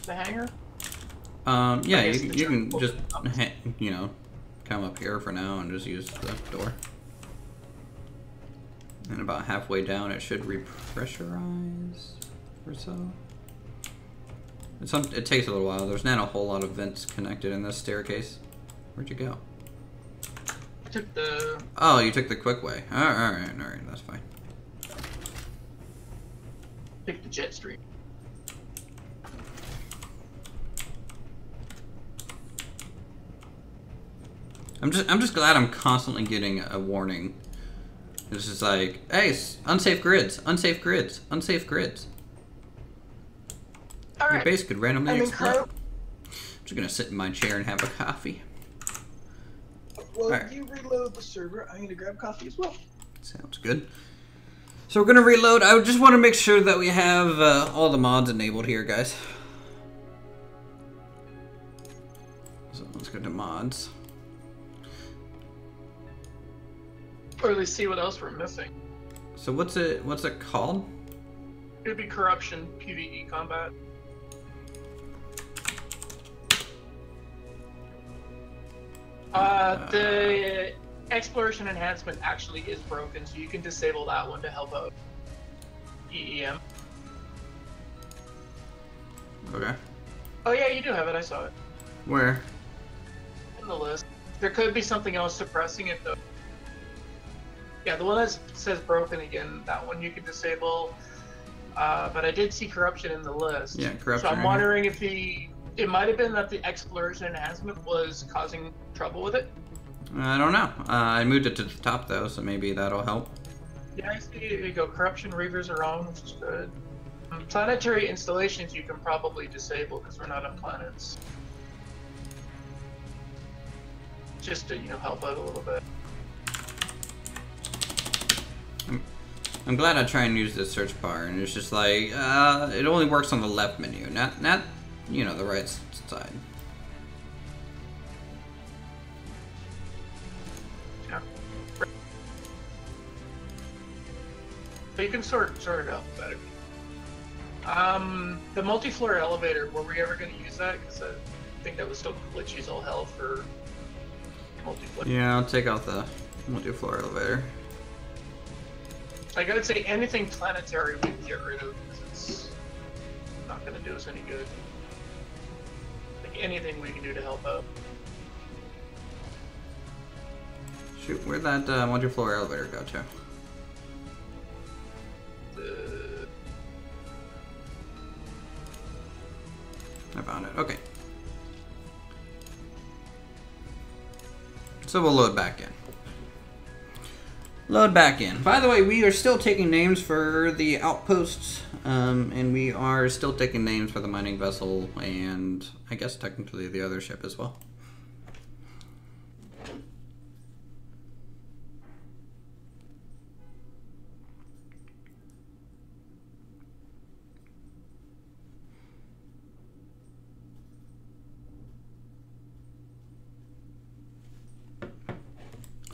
the hangar? Yeah, you can just, come up here for now and just use the door. And about halfway down, it should repressurize or so. It takes a little while. There's not a whole lot of vents connected in this staircase. Where'd you go? I took the... Oh, you took the quick way. Alright, that's fine. Pick the jet stream. I'm just glad I'm constantly getting a warning. It's just like, hey, unsafe grids, unsafe grids, unsafe grids. All Your right. base could randomly explode. I'm just gonna sit in my chair and have a coffee. Well, if you reload the server, I'm gonna grab coffee as well. Sounds good. So we're gonna reload. I just want to make sure that we have all the mods enabled here, guys. So let's go to mods. Or at least see what else we're missing. So what's it called? It'd be corruption, PvE combat. The exploration enhancement actually is broken, so you can disable that one to help out EEM. Okay. Oh yeah, you do have it, I saw it. Where? In the list. There could be something else suppressing it though. Yeah, the one that says broken again, that one you can disable. But I did see corruption in the list. Yeah, corruption. So I'm wondering if it might have been that the exploration enhancement was causing trouble with it. I don't know. I moved it to the top though, so maybe that'll help. Yeah, I see. There you go. Corruption reavers are on, which is good. Planetary installations you can probably disable because we're not on planets. Just to, help out a little bit. I'm glad I try and use this search bar, and it's just like, it only works on the left menu, not the right side. Yeah. So you can sort it out better. The multi-floor elevator, were we ever going to use that? Because I think that was still glitchy as all hell for multi-floor. Yeah, I'll take out the multi-floor elevator. Like, I'd say anything planetary we can get rid of, because it's not going to do us any good. Like, anything we can do to help out. Shoot, where'd that multi-floor elevator go to? I found it. Okay. So we'll load back in. Load back in. By the way, we are still taking names for the outposts, and we are still taking names for the mining vessel, and I guess technically the other ship as well.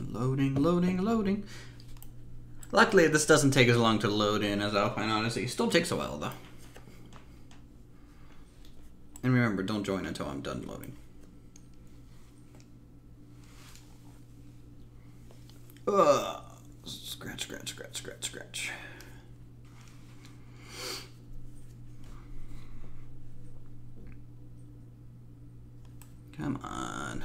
Loading, loading, loading. Luckily, this doesn't take as long to load in as Alpine Odyssey. It still takes a while, though. And remember, don't join until I'm done loading. Ugh. Scratch, scratch, scratch, scratch, scratch. Come on.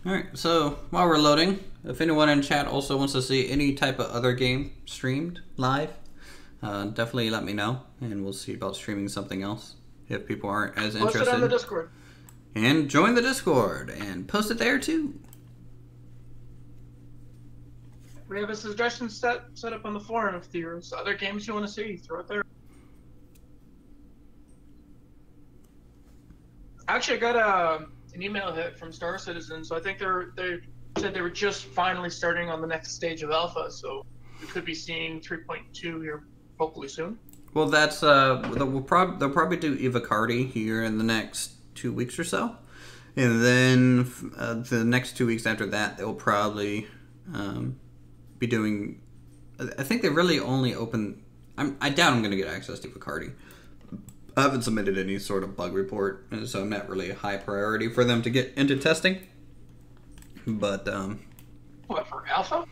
Alright, so while we're loading, if anyone in chat also wants to see any type of other game streamed live, definitely let me know, and we'll see about streaming something else if people aren't as interested. Post it on the Discord. And join the Discord, and post it there too. We have a suggestion set up on the forum. If there's other games you want to see, throw it there. Actually, I got an email hit from Star Citizen, so I think they said they were just finally starting on the next stage of alpha, so we could be seeing 3.2 here hopefully soon. Well, that's they'll probably do Ivacardi here in the next 2 weeks or so, and then the next 2 weeks after that they'll probably be doing. I think they really only open. I doubt I'm going to get access to Ivacardi. I haven't submitted any sort of bug report, so I'm not really a high priority for them to get into testing. But what, for alpha?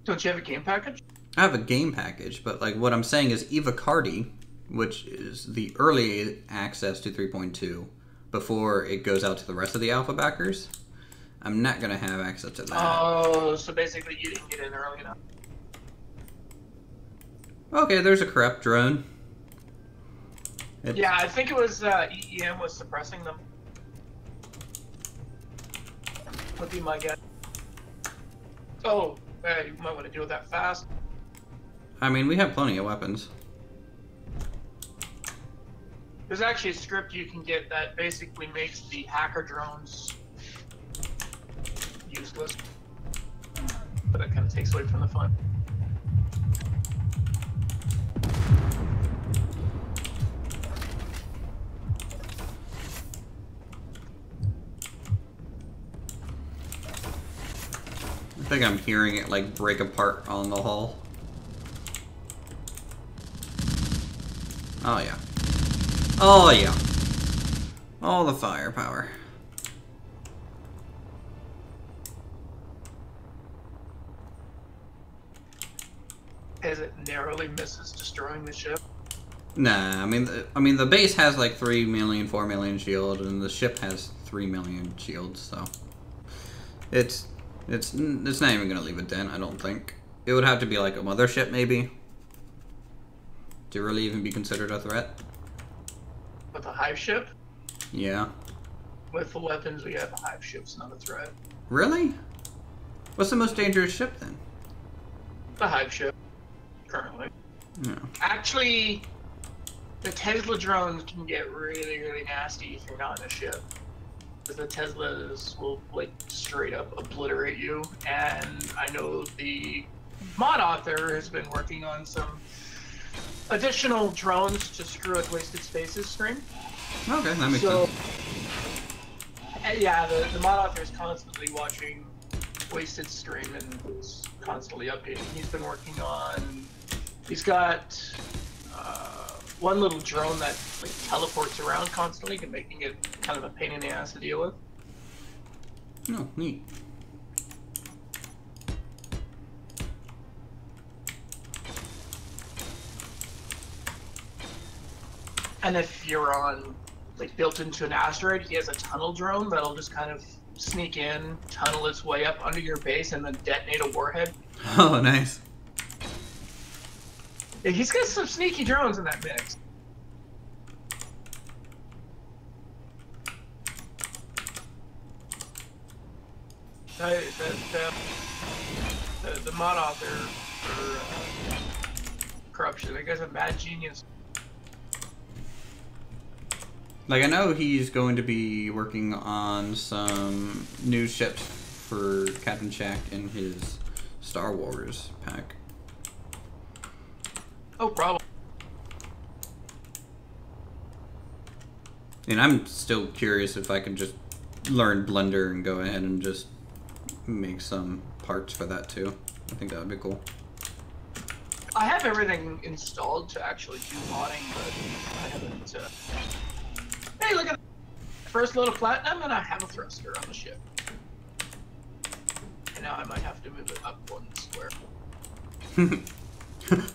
Don't you have a game package? I have a game package, but like what I'm saying is Ivacardi, which is the early access to 3.2 before it goes out to the rest of the alpha backers, I'm not gonna have access to that. Oh, so basically you didn't get in early enough. Okay, there's a corrupt drone. Yeah, I think it was EEM was suppressing them. Would be my guess. Oh, you might want to deal with that fast. I mean, we have plenty of weapons. There's actually a script you can get that basically makes the hacker drones useless. But that kind of takes away from the fun. I think I'm hearing it like break apart on the hull. Oh yeah. Oh yeah. All the firepower. As it narrowly misses destroying the ship. Nah, I mean the base has like 3 million, 4 million shield, and the ship has 3 million shields, so it's not even gonna leave a dent, I don't think. It would have to be like a mothership, maybe, to really even be considered a threat. With a hive ship? Yeah. With the weapons we have, a hive ship's not a threat. Really? What's the most dangerous ship then? The hive ship, currently. Yeah. Actually, the Tesla drones can get really, really nasty if you're not in a ship. Because the Teslas will, like, straight up obliterate you. And I know the mod author has been working on some additional drones to screw with Wasted Spaces stream. Okay, that makes sense. Yeah, the mod author is constantly watching wasted stream and it's constantly updating. He's been working on. He's got one little drone that like teleports around constantly, and making it kind of a pain in the ass to deal with. Oh, neat. And if you're on, like, built into an asteroid, he has a tunnel drone that'll just kind of sneak in, tunnel its way up under your base, and then detonate a warhead. Oh, nice. Yeah, he's got some sneaky drones in that mix. The mod author for Corruption, that guy's a mad genius. Like, I know he's going to be working on some new ships for Captain Shack in his Star Wars pack. Oh, probably. And I'm still curious if I can just learn Blender and go ahead and just make some parts for that too. I think that would be cool. I have everything installed to actually do modding, but I haven't. Hey, look at that. First load of platinum, and I have a thruster on the ship. And now I might have to move it up one square.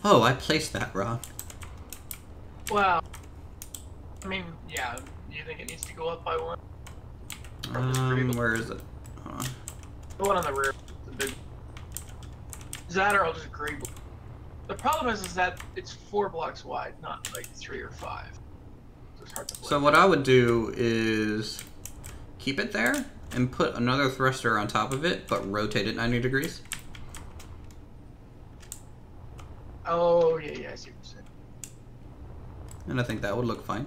Oh, I placed that wrong. Well, I mean, yeah. Do you think it needs to go up by one? Where is it? Hold on. The one on the rear. The big. Is that, or I'll just agree. The problem is that it's 4 blocks wide, not like 3 or 5. So it's hard to play. So what I would do is keep it there and put another thruster on top of it, but rotate it 90 degrees. Oh, yeah, I see what you're saying. And I think that would look fine.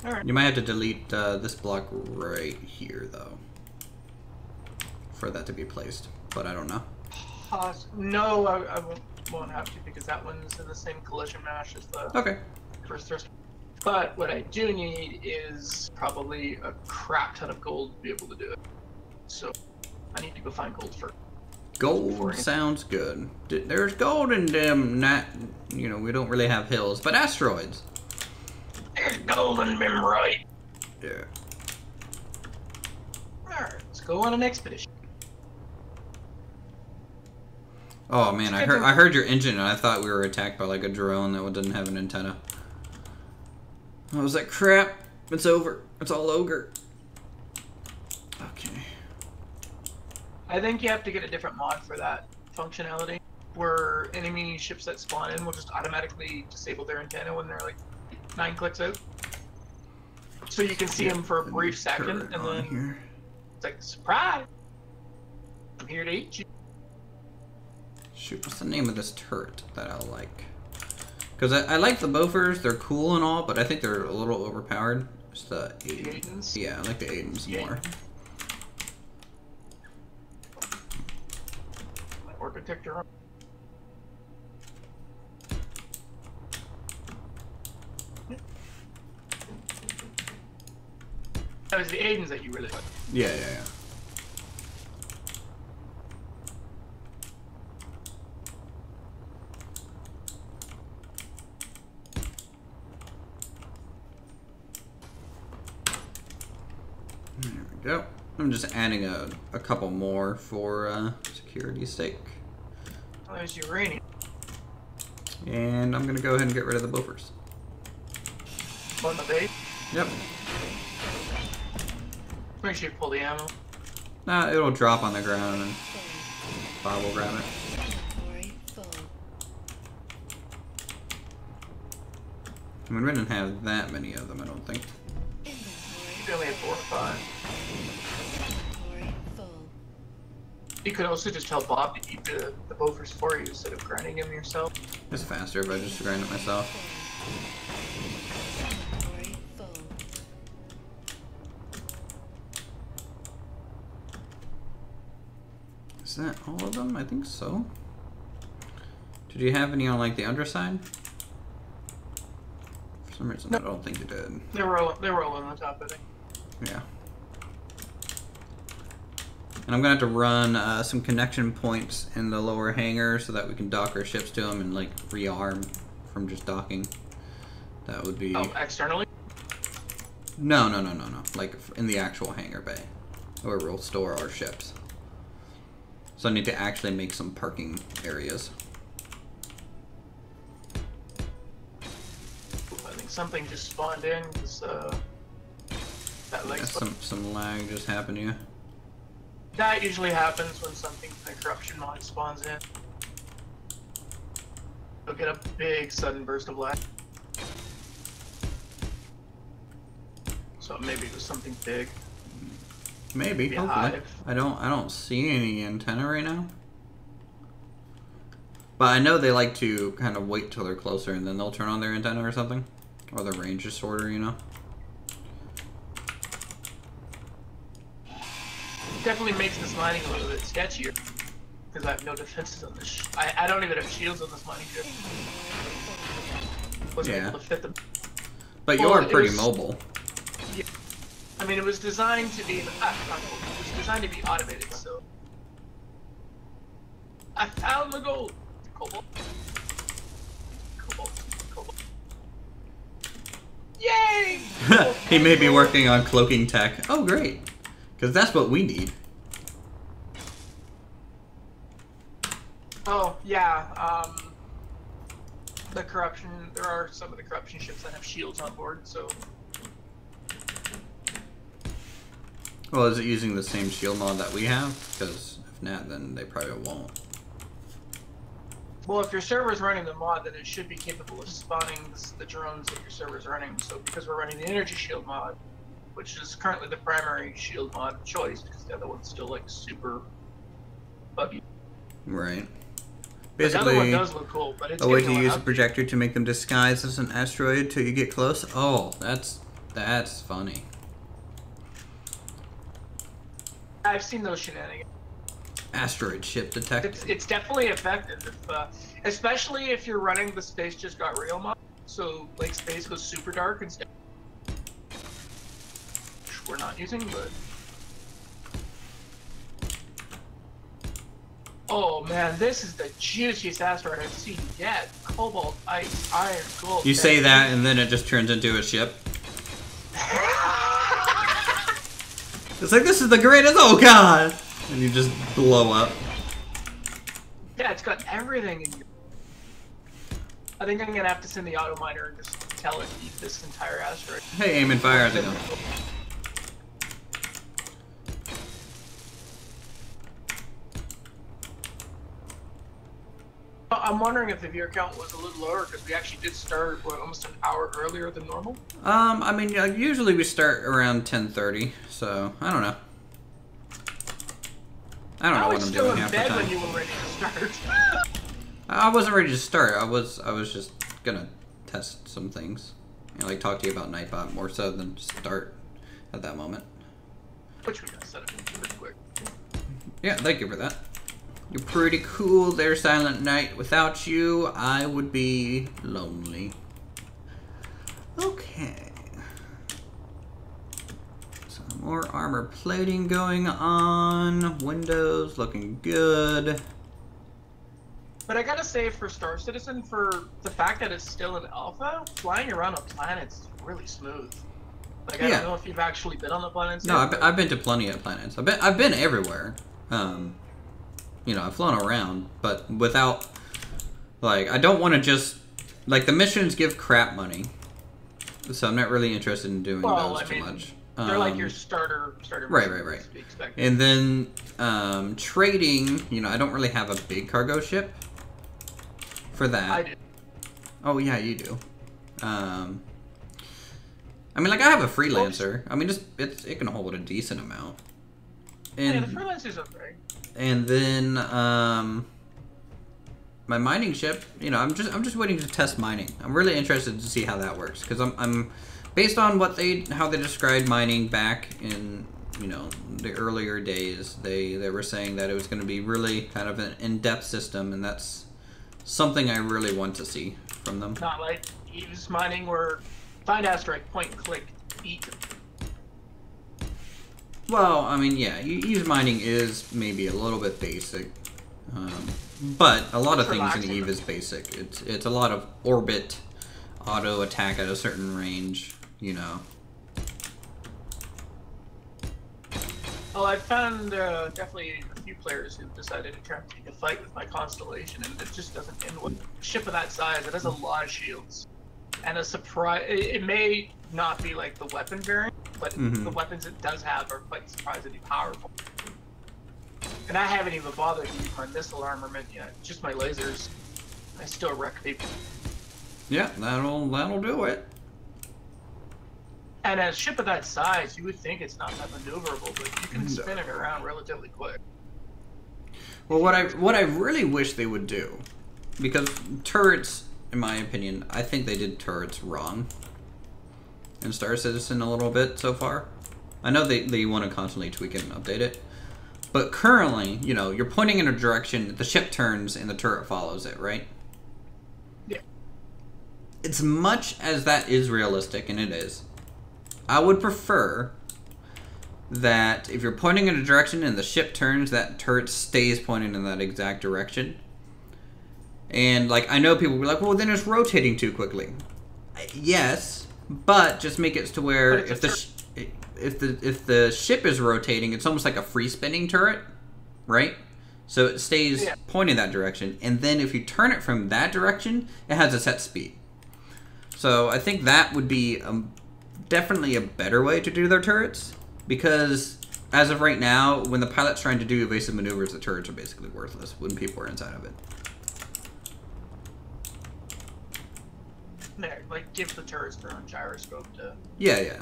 Alright. You might have to delete this block right here, though, for that to be placed, but I don't know. No, I won't have to, because that one's in the same collision mesh as the first thruster. But what I do need is probably a crap ton of gold to be able to do it. So I need to go find gold first. Gold sounds good. There's gold in them, you know, we don't really have hills, but asteroids. There's gold in them, right? Yeah. Alright, let's go on an expedition. Oh man, I heard your engine and I thought we were attacked by like a drone that didn't have an antenna. I was like, crap, it's over. It's all ogre. Okay. I think you have to get a different mod for that functionality, where enemy ships that spawn in will just automatically disable their antenna when they're like 9 clicks out. So you can see them for a brief second, and then it's like, surprise! I'm here to eat you. Shoot, what's the name of this turret that I like? Because I like the Bofors, they're cool and all, but I think they're a little overpowered. It's the Aidens. Yeah, I like the Aidens more. Architecture. That was the Aidens that you really liked. Yeah. There we go. I'm just adding a couple more for security's sake. Oh, there's uranium. And I'm gonna go ahead and get rid of the Bofors. On the base? Yep. Make sure you pull the ammo. It'll drop on the ground and Bob will grab it. I mean, we didn't have that many of them, I don't think. You only have 4 or 5. You could also just tell Bob to eat the Bofors for you instead of grinding them yourself. It's faster if I just grind it myself. Is that all of them? I think so. Did you have any on like the underside? For some reason, no. I don't think you did. They were all on the top, I think. Yeah. And I'm gonna have to run some connection points in the lower hangar so that we can dock our ships to them and like rearm from just docking. That would be. Oh, externally? No. Like in the actual hangar bay, where we'll store our ships. So I need to actually make some parking areas. I think something just spawned in. That Yeah, some lag just happened here. That usually happens when something in the corruption mod spawns in. You'll get a big sudden burst of lag. So maybe it was something big. Maybe, hopefully. I don't see any antenna right now. But I know they like to kind of wait till they're closer and then they'll turn on their antenna or something. Or the range is shorter, you know. Definitely makes this mining a little bit sketchier. Because I have no defenses on this. I don't even have shields on this mining ship. Wasn't able to fit them. But you're pretty mobile. Yeah. I mean, it was designed to be. It was designed to be automated, so. I found the gold. Cobalt. Yay! He may be working on cloaking tech. Oh, great. Because that's what we need. Oh, yeah. The corruption. There are some of the corruption ships that have shields on board, so. Well, is it using the same shield mod that we have? Because if not, then they probably won't. Well, if your server's running the mod, then it should be capable of spawning the drones that your server's running. So because we're running the energy shield mod, which is currently the primary shield mod of choice, because the other one's still like super buggy. Right. Basically, the other one does look cool, but it's a way to use a projector to make them disguise as an asteroid till you get close. Oh, that's funny. I've seen those shenanigans. Asteroid ship detect. It's definitely effective, especially if you're running the Space Just Got Real mod. So like space goes super dark instead. Which we're not using, but. Oh man, this is the juiciest asteroid I've seen yet. Cobalt, ice, iron, gold. You say that, and then it just turns into a ship. It's like, this is the greatest. Oh god! And you just blow up. Yeah, it's got everything in you. I think I'm gonna have to send the auto miner and just tell it to eat this entire asteroid. Hey, aim and fire, how's it going? I'm wondering if the viewer count was a little lower because we actually did start almost an hour earlier than normal. I mean, usually we start around 10:30, so I don't know. I don't know what I'm doing half the time. When you were ready to start. I wasn't ready to start. I was just gonna test some things and like talk to you about Nightbot more so than start at that moment. Which we got set up pretty quick. Yeah, thank you for that. You're pretty cool there, Silent Night. Without you, I would be lonely. Okay. Some more armor plating going on. Windows looking good. But I gotta say, for Star Citizen, for the fact that it's still in alpha, flying around on planets is really smooth. Like, I don't know if you've actually been on the planets. No, I've been to plenty of planets. I've been everywhere. You know, I've flown around, but without, like, I don't want to just, like, the missions give crap money, so I'm not really interested in doing those too much. They're like your starter right. And then, trading, you know, I don't really have a big cargo ship for that. I do. Oh, yeah, you do. I mean, like, I have a freelancer. I mean, it can hold a decent amount. And, yeah, the freelancer's okay. And then my mining ship, you know, I'm just waiting to test mining. I'm really interested to see how that works because I'm based on how they described mining back in, you know, the earlier days. They were saying that it was going to be really kind of an in-depth system, and that's something I really want to see from them. Not like Eve's mining where find asteroid, point, click, eat. Well, I mean, yeah, ease mining is maybe a little bit basic, but a lot of things in Eve is basic. It's a lot of orbit, auto attack at a certain range, you know. Well, I found definitely a few players who decided to try and take a fight with my constellation, and it just doesn't end well. A ship of that size, it has a lot of shields, and a surprise. It may not be like the weapon variant, but the weapons it does have are quite surprisingly powerful. And I haven't even bothered to use my missile armament yet, just my lasers. I still wreck people. Yeah, that'll do it. And a ship of that size, you would think it's not that maneuverable, but you can spin it around relatively quick. Well, what I really wish they would do, because turrets, in my opinion, I think they did turrets wrong in Star Citizen a little bit so far. I know they want to constantly tweak it and update it, but currently, you know, you're pointing in a direction, the ship turns, and the turret follows it, right? Yeah. As much as that is realistic, and it is, I would prefer that if you're pointing in a direction and the ship turns, that turret stays pointing in that exact direction. And, like, I know people will be like, well, then it's rotating too quickly. Yes, but just make it to where if the ship is rotating, it's almost like a free spinning turret, right? So it stays pointing that direction, and then if you turn it from that direction, it has a set speed. So I think that would be definitely a better way to do their turrets, because as of right now, when the pilot's trying to do evasive maneuvers, the turrets are basically worthless when people are inside of it. Yeah, like give the turrets their own gyroscope to... Yeah.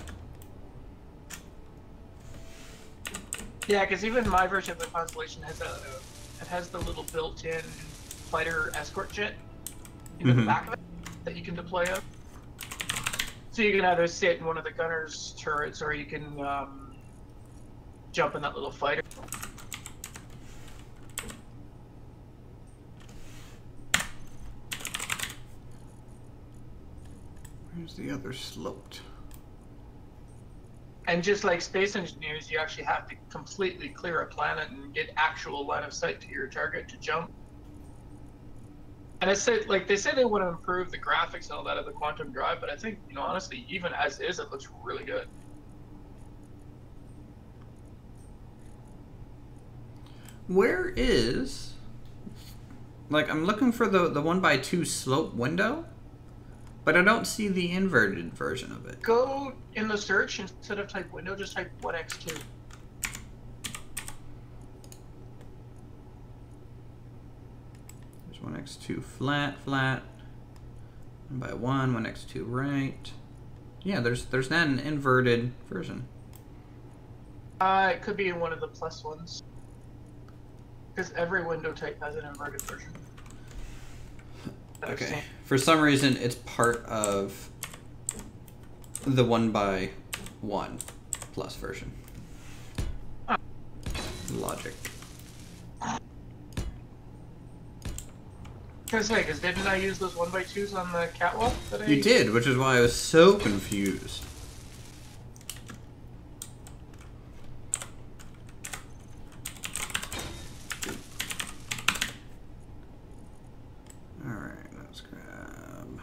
Yeah, because even my version of the Constellation has it has the little built-in fighter escort jet in the back of it that you can deploy up. So you can either sit in one of the gunner's turrets, or you can jump in that little fighter. Where's the other sloped? And just like space engineers, you actually have to completely clear a planet and get actual line of sight to your target to jump. And I said, like, they say they want to improve the graphics and all that of the Quantum Drive, but I think, you know, honestly, even as is, it looks really good. Where is... Like, I'm looking for the 1x2 slope window, but I don't see the inverted version of it. Go in the search, instead of type window, just type 1x2. There's 1x2 flat, 1x1, 1x2 right. Yeah, there's not an inverted version. It could be in one of the plus ones. Because every window type has an inverted version. Okay. For some reason, it's part of the 1x1 plus version. Logic. I was gonna say, because didn't I use those 1x2s on the catwalk? You did, which is why I was so confused. Alright, let's grab...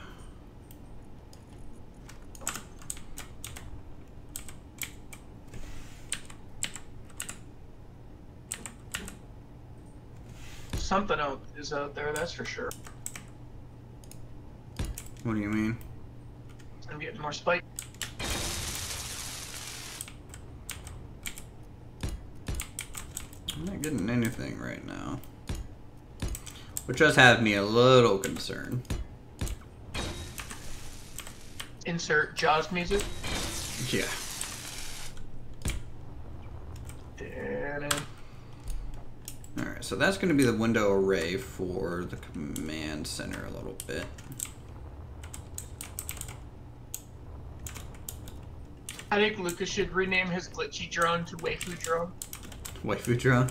Something else is out there, that's for sure. What do you mean? I'm getting more spike. I'm not getting anything right now. Which does have me a little concerned. Insert Jaws music. Yeah. Alright, so that's going to be the window array for the command center a little bit. I think Lucas should rename his glitchy drone to Waifu Drone. Waifu drone?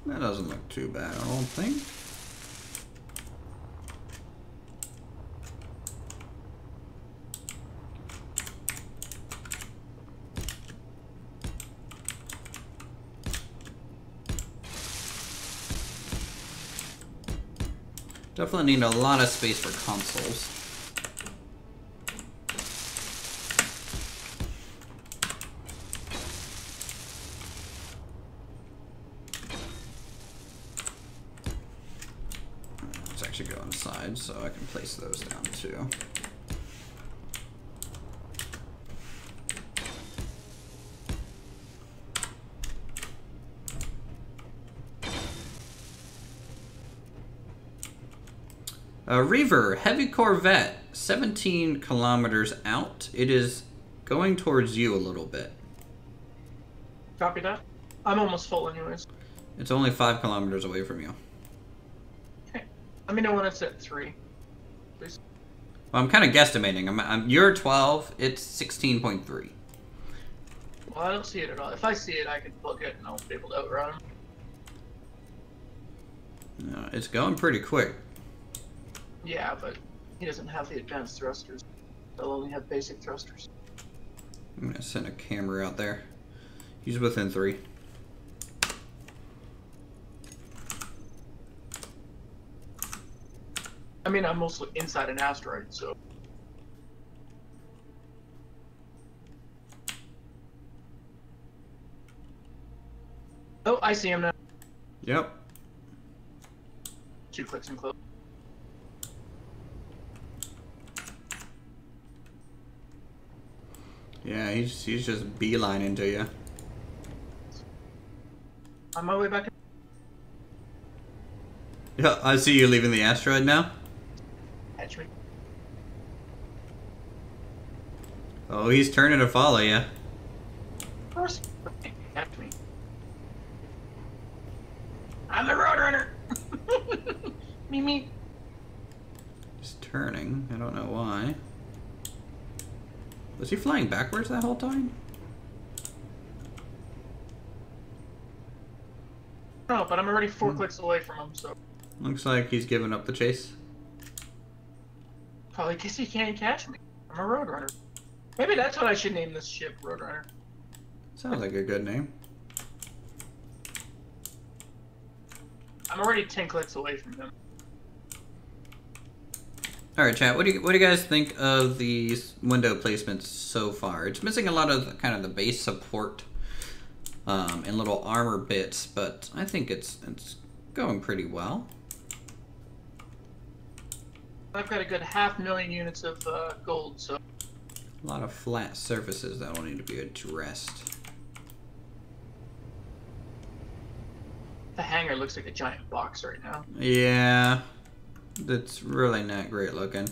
That doesn't look too bad, I don't think. Definitely need a lot of space for consoles. Let's actually go inside so I can place those down too. Reaver, heavy Corvette, 17 kilometers out. It is going towards you a little bit. Copy that. I'm almost full anyways. It's only 5 kilometers away from you. Okay. Let me know when it's at 3, please. Well, I'm kind of guesstimating. You're 12, it's 16.3. Well, I don't see it at all. If I see it, I can book it and I'll be able to outrun him. It's going pretty quick. Yeah, but he doesn't have the advanced thrusters. They'll only have basic thrusters. I'm going to send a camera out there. He's within 3. I mean, I'm mostly inside an asteroid, so... Oh, I see him now. Yep. 2 clicks and close. Yeah, he's just beelining to you. On my way back. Yeah, I see you leaving the asteroid now. Catch me. Oh, he's turning to follow you. Of course. Catch me. I'm the Roadrunner. Me. He's turning. I don't know why. Was he flying backwards that whole time? No, but I'm already 4 clicks away from him, so... Looks like he's giving up the chase. Probably because he can't catch me. I'm a Roadrunner. Maybe that's what I should name this ship, Roadrunner. Sounds like a good name. I'm already 10 clicks away from him. Alright, chat, what do you guys think of these window placements so far? It's missing a lot of kind of the base support and little armor bits, but I think it's going pretty well. I've got a good 500,000 units of gold, so... A lot of flat surfaces that will need to be addressed. The hangar looks like a giant box right now. Yeah, that's really not great looking.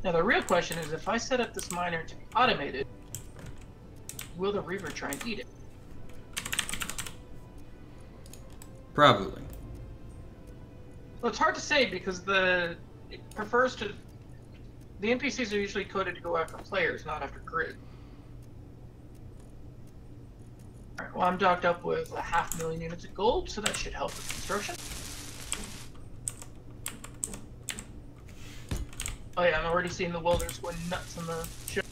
Now the real question is, if I set up this miner to be automated, will the Reaver try and eat it? Probably. Well, it's hard to say because it prefers to... The NPCs are usually coded to go after players, not after grid. Alright, well I'm docked up with 500,000 units of gold, so that should help with construction. Oh yeah, I'm already seeing the welders going nuts on the ship.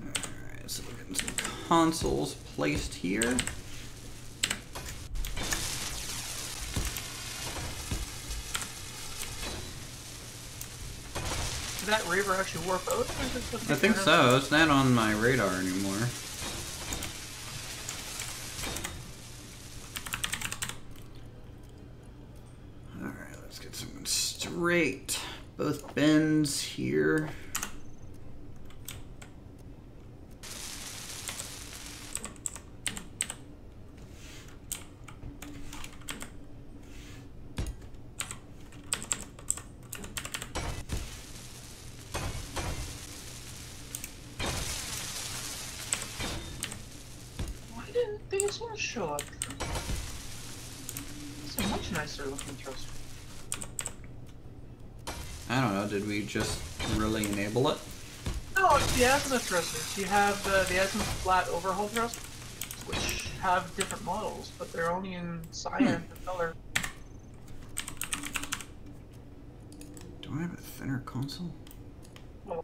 Alright, so we're getting some consoles placed here. Did that Reaver actually warp out? I think so. It's not on my radar anymore. Alright, let's get something straight. Both bends here. this one show up? It's a much nicer looking thruster. I don't know, did we just really enable it? No, it's the azimuth thrusters. You have the azimuth flat overhaul thrusters, which have different models, but they're only in cyan color. Do I have a thinner console? Well,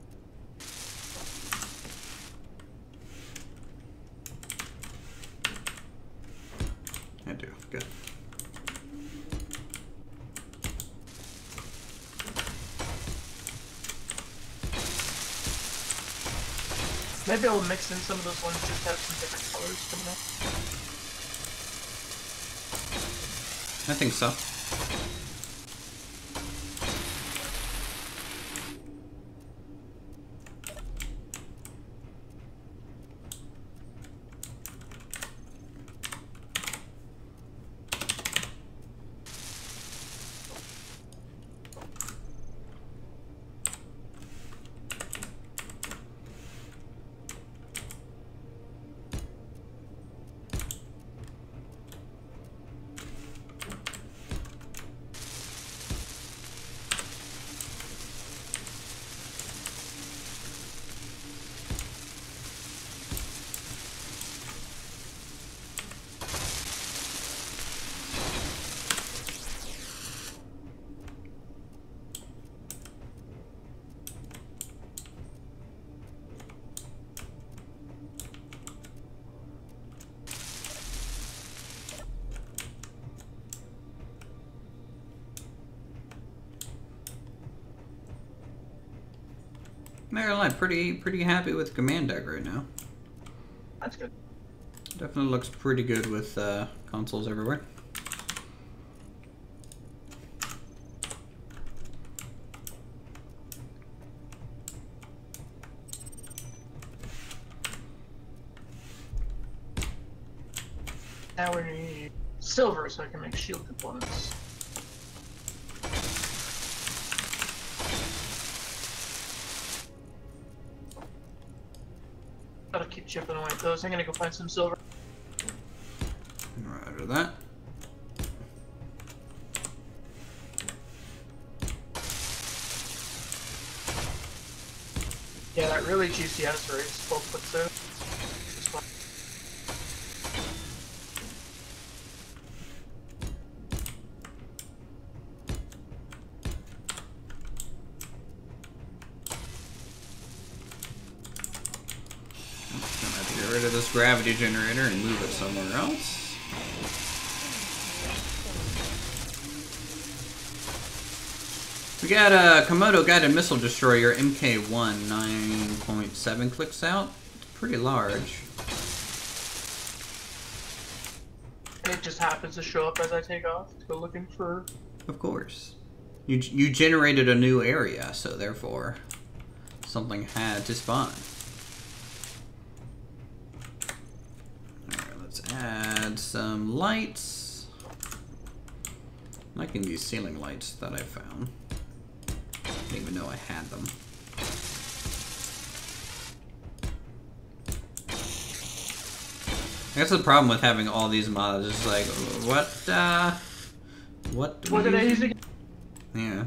I do, good. maybe I'll mix in some of those ones just have some different colors coming up. I think so. Marilyn, pretty happy with command deck right now. That's good. Definitely looks pretty good with consoles everywhere. Now we need silver so I can make shield components. Gotta keep chipping away at those. I'm gonna go find some silver. Roger that. Yeah, that really juicy asteroid is 12 foot so. Get rid of this gravity generator and move it somewhere else. We got a Komodo guided missile destroyer MK1 9.7 clicks out. It's pretty large. It just happens to show up as I take off to go looking for. Of course. You generated a new area, so therefore something had to spawn. Alright, let's add some lights. I'm liking these ceiling lights that I found. Didn't even know I had them. I guess the problem with having all these mods is like, what did I use again? Yeah.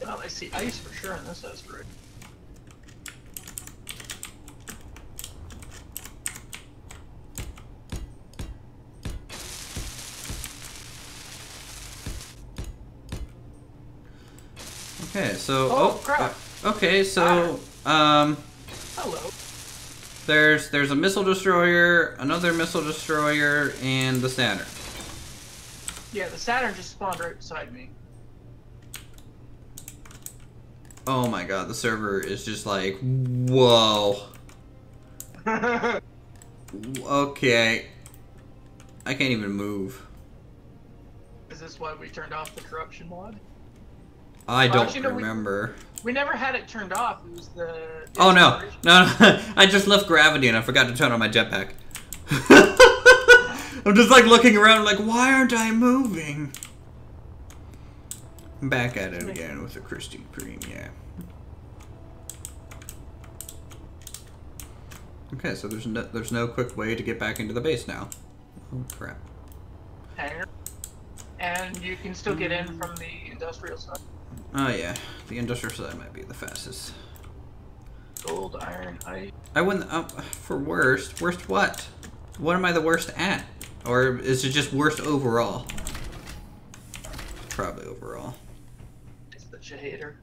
Well, I see ice for sure in this asteroid. Okay, so crap. Okay, so Hello. there's a missile destroyer, another missile destroyer, and the Saturn. Yeah, the Saturn just spawned right beside me. Oh my god, the server is just like, whoa. Okay. I can't even move. Is this why we turned off the corruption mod? I don't actually, no, remember. We never had it turned off. It was the Oh no. No, I just left gravity and I forgot to turn on my jetpack. I'm just like looking around like, why aren't I moving? I'm back at it again with the Krispy Kreme, yeah. Okay, so there's no quick way to get back into the base now. Oh crap. Hangar. And you can still get in from the industrial side. Oh yeah, the industrial side might be the fastest. Gold, iron, ice. I wouldn't, for worst. Worst what? What am I the worst at? Or is it just worst overall? Probably overall. Such a hater.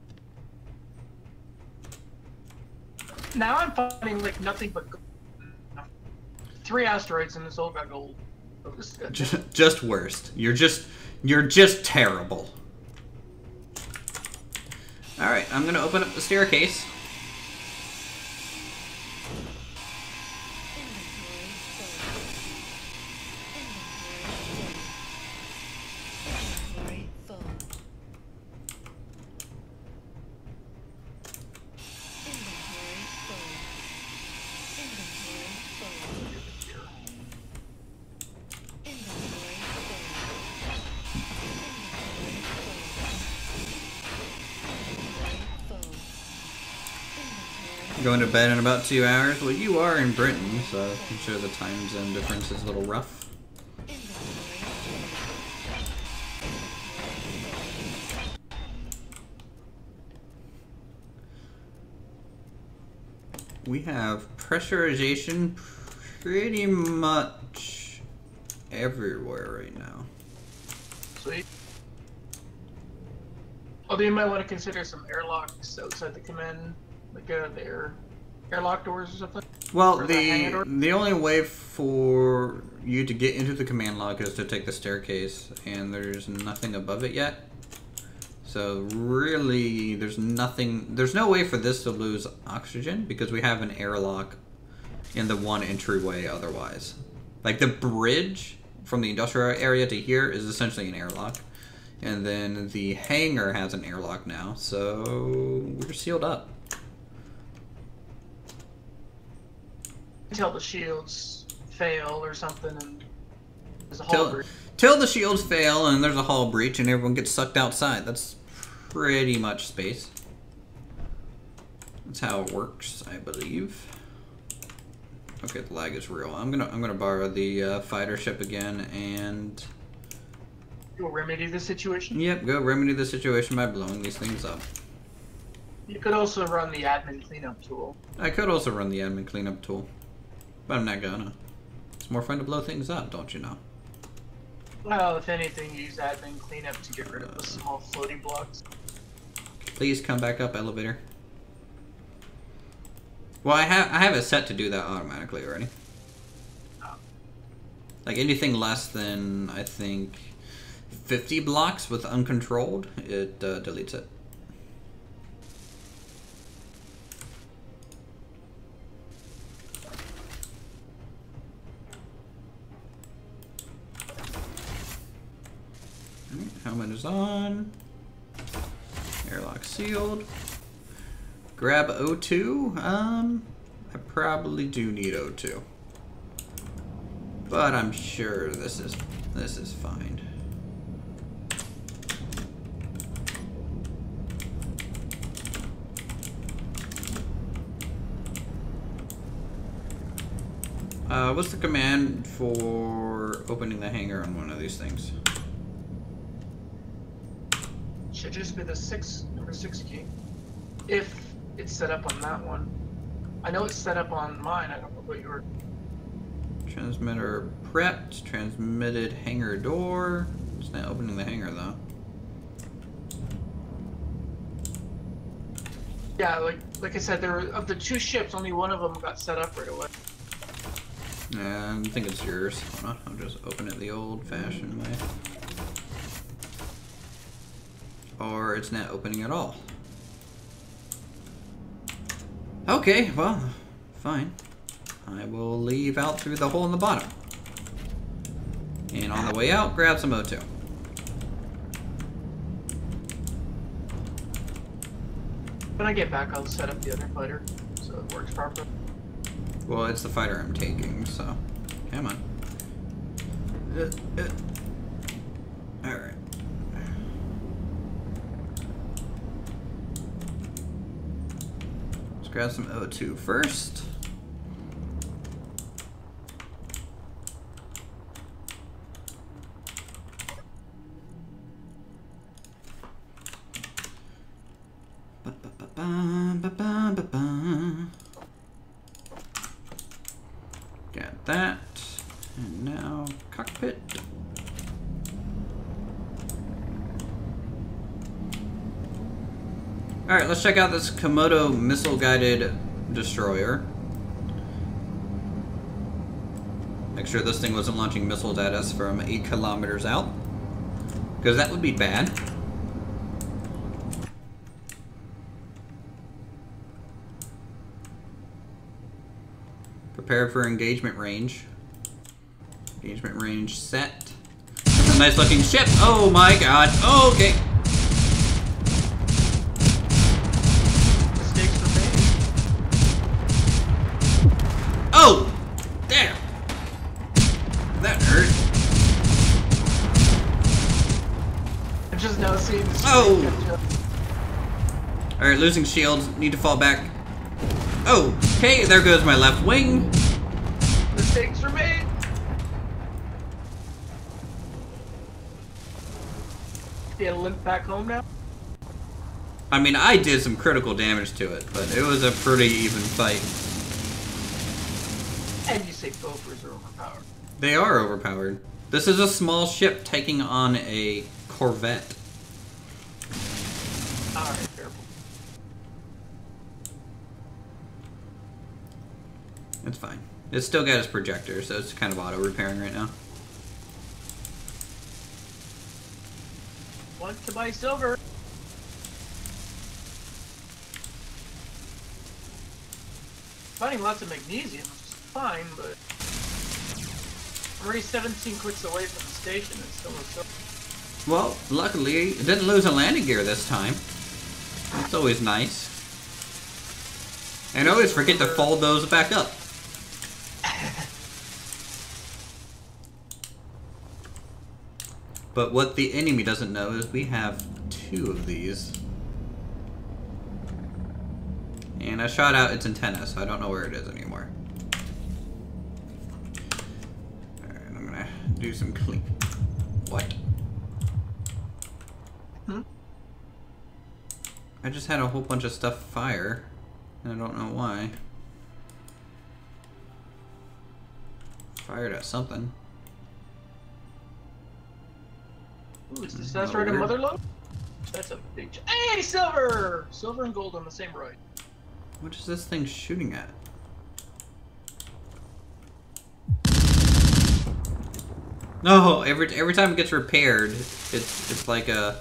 Now I'm finding like nothing but gold. 3 asteroids and this all got gold. Just worst. You're just terrible. Alright, I'm gonna open up the staircase. Going to bed in about 2 hours? Well, you are in Britain, so I'm sure the time zone difference is a little rough. We have pressurization pretty much everywhere right now. Sweet. Although you might want to consider some airlocks outside the command. Like the airlock doors or something? Well, or the only way for you to get into the command lock is to take the staircase, and there's nothing above it yet. So really, there's no way for this to lose oxygen because we have an airlock in the one entryway otherwise. Like the bridge from the industrial area to here is essentially an airlock. And then the hangar has an airlock now, so we're sealed up. Until the shields fail or something and there's a hull breach. Till the shields fail and there's a hull breach and everyone gets sucked outside. That's pretty much space. That's how it works, I believe. Okay, the lag is real. I'm gonna borrow the fighter ship again and Go remedy the situation? Yep, go remedy the situation by blowing these things up. You could also run the admin cleanup tool. I could also run the admin cleanup tool. But I'm not gonna. It's more fun to blow things up, don't you know? Well, if anything, use admin cleanup to get rid of the small floating blocks. Please come back up, elevator. Well, I have it set to do that automatically already. Oh. Like anything less than, I think, 50 blocks with uncontrolled, it deletes it. Helmet is on. Airlock sealed. Grab O2. I probably do need O2, but I'm sure this is fine. What's the command for opening the hangar on one of these things? Should just be the number 6 key. If it's set up on that one. I know it's set up on mine, I don't know what yours. Transmitter prepped, transmitted hangar door. It's not opening the hangar though. Yeah, like I said, there were, of the 2 ships, only one of them got set up right away. I think it's yours. Hold on, I'll just open it the old-fashioned way. Or it's not opening at all. Okay, well, fine. I will leave out through the hole in the bottom. And on the way out, grab some O2. When I get back, I'll set up the other fighter so it works properly. Well, it's the fighter I'm taking, so come on. Alright. Let's grab some O2 first. that. And now cockpit. Alright, let's check out this Komodo missile-guided destroyer. Make sure this thing wasn't launching missiles at us from 8 kilometers out. Because that would be bad. Prepare for engagement range. Engagement range set. That's a nice looking ship. Oh my god. Oh, okay. Mistakes were made. Oh! Damn! That hurt. I'm just now seeing the Oh! Alright, losing shields. Need to fall back. Oh! Okay, there goes my left wing. Mistakes were made. You gotta limp back home now? I mean, I did some critical damage to it, but it was a pretty even fight. And you say Gophers are overpowered. They are overpowered. This is a small ship taking on a corvette. Alright, careful. It's fine. It's still got its projector, so it's kind of auto-repairing right now. Want to buy silver? Finding lots of magnesium, which is fine, but I'm already 17 clicks away from the station and still no silver. Well, luckily, it didn't lose a landing gear this time. That's always nice. And always forget to fold those back up. But what the enemy doesn't know is we have 2 of these. And I shot out its antenna, so I don't know where it is anymore. Alright, I'm gonna do some clean. What? Hmm? I just had a whole bunch of stuff fire, and I don't know why. Fired at something. Ooh, is this that's right, a mother load? That's a big. Hey, silver! Silver and gold on the same right. What is this thing shooting at? No, every time it gets repaired, it's like a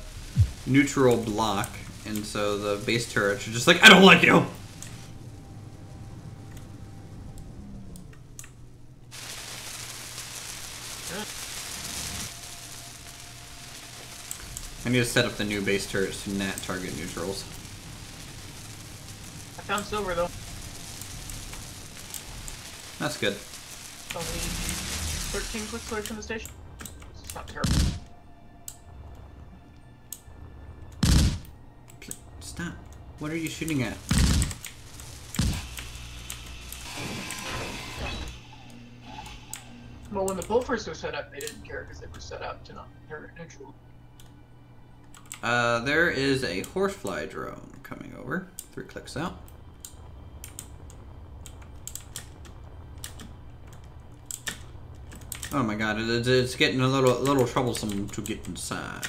neutral block, and so the base turrets are just like, I don't like you. I need to set up the new base turrets to not target neutrals. I found silver though. That's good. Only 13 clicks away from the station. It's not terrible. Stop. What are you shooting at? Well, when the Bullfors were set up, they didn't care because they were set up to not target neutral. There is a horsefly drone coming over. 3 clicks out. Oh my god, it's getting a little troublesome to get inside.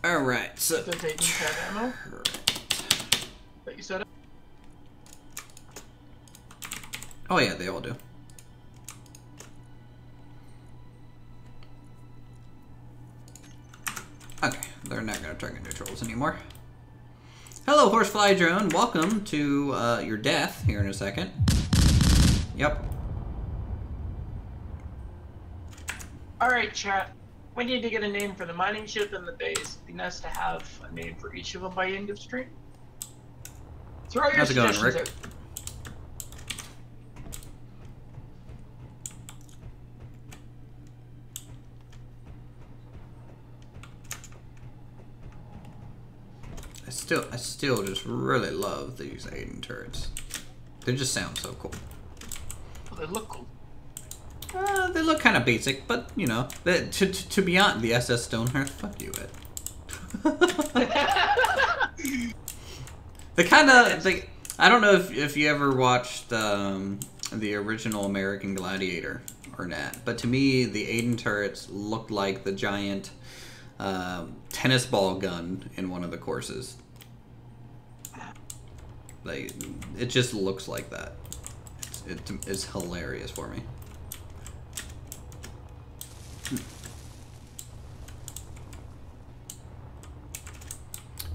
Alright, so... Does they each have ammo? That you set up? Oh yeah, they all do. Okay, they're not going to target neutrals anymore. Hello, horsefly drone. Welcome to your death here in a second. Yep. Alright, chat. We need to get a name for the mining ship and the base. It'd be nice to have a name for each of them by end of stream. Throw your How's it going, suggestions Rick? out. I still just really love these Aiden turrets. They just sound so cool. Well, they look cool. They look kind of basic, but you know, to be honest, the SS Stonehearth, fuck you, Ed. They kind of, I don't know if you ever watched the original American Gladiator or not, but to me, the Aiden turrets looked like the giant tennis ball gun in one of the courses. Like, it just looks like that. It's hilarious for me.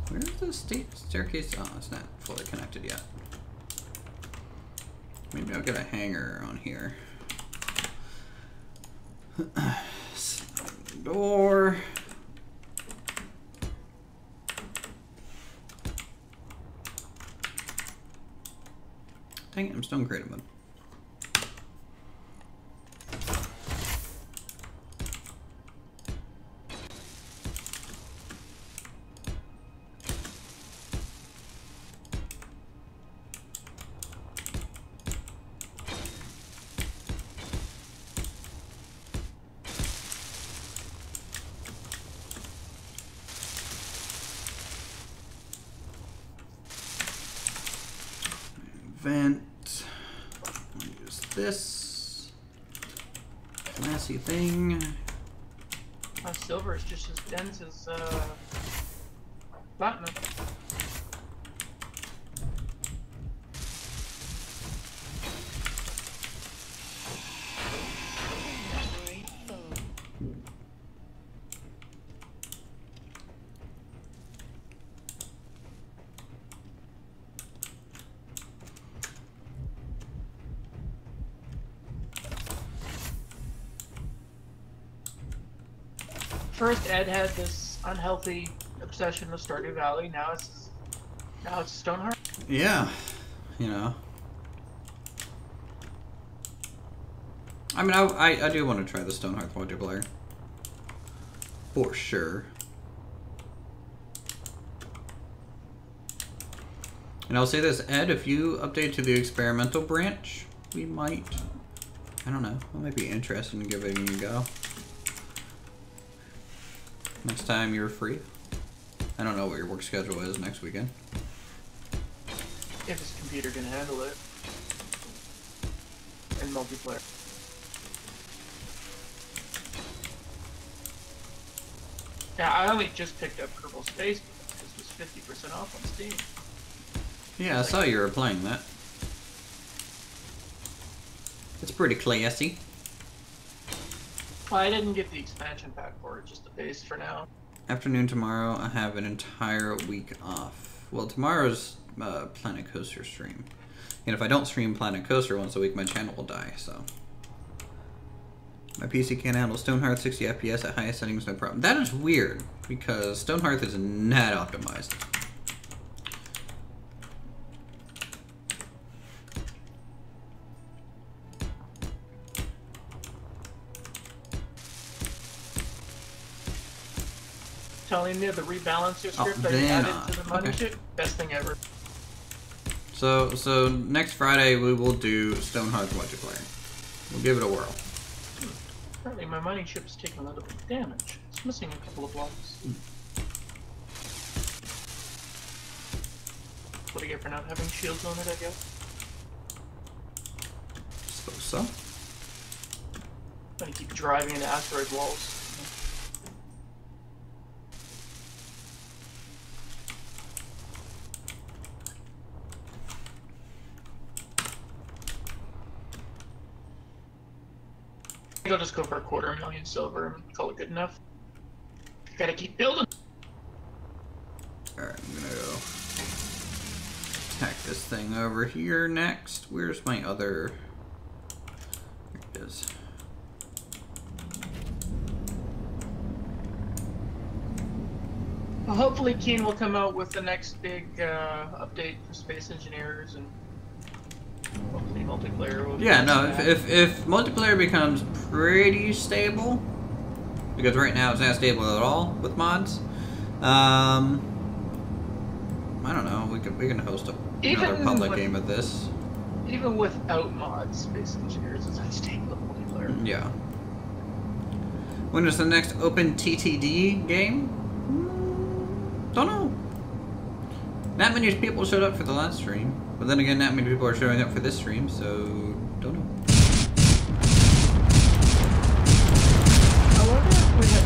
Where's the staircase? Oh, it's not fully connected yet. Maybe I'll get a hanger on here. Door. Dang it, I'm still in creative mode. Vent. Use this classy thing. Silver is just as dense as platinum. First, Ed had this unhealthy obsession with Stardew Valley. Now it's Stoneheart. Yeah, you know. I mean, I do want to try the Stonehearth multiplayer. For sure. And I'll say this, Ed, if you update to the experimental branch, we might, I don't know, I might be interested in giving it a go. Next time you're free. I don't know what your work schedule is next weekend. If his computer can handle it. And multiplayer. Yeah, I only just picked up Kerbal Space because it was 50% off on Steam. Yeah, I saw you were playing that. It's pretty classy. Well, I didn't get the expansion pack for it, just the base for now. Afternoon tomorrow, I have an entire week off. Well, tomorrow's Planet Coaster stream. And if I don't stream Planet Coaster once a week, my channel will die, so. My PC can't handle Stonehearth 60 FPS at highest settings, no problem. That is weird, because Stonehearth is not optimized. Telling me the rebalancer script that you added to the money shit, best thing ever. So next Friday we will do Stonehearth multiplayer. We'll give it a whirl. Apparently my mining ship is taking a little bit of damage. It's missing a couple of blocks. What do I get for not having shields on it, I guess? Suppose so. I'm gonna keep driving into asteroid walls. I think I'll just go for 250,000 silver and call it good enough. Gotta keep building. Alright, I'm gonna go attack this thing over here next. Where's my other... Here it is. Well, hopefully Keen will come out with the next big update for Space Engineers and hopefully multiplayer will be if multiplayer becomes pretty stable, because right now it's not stable at all with mods, I don't know, we can host another public game of this. Even without mods, Space Engineers is unstable multiplayer. Yeah. When is the next open TTD game? Don't know. Not many people showed up for the last stream, but then again, not many people are showing up for this stream, so don't know. I wonder if we had.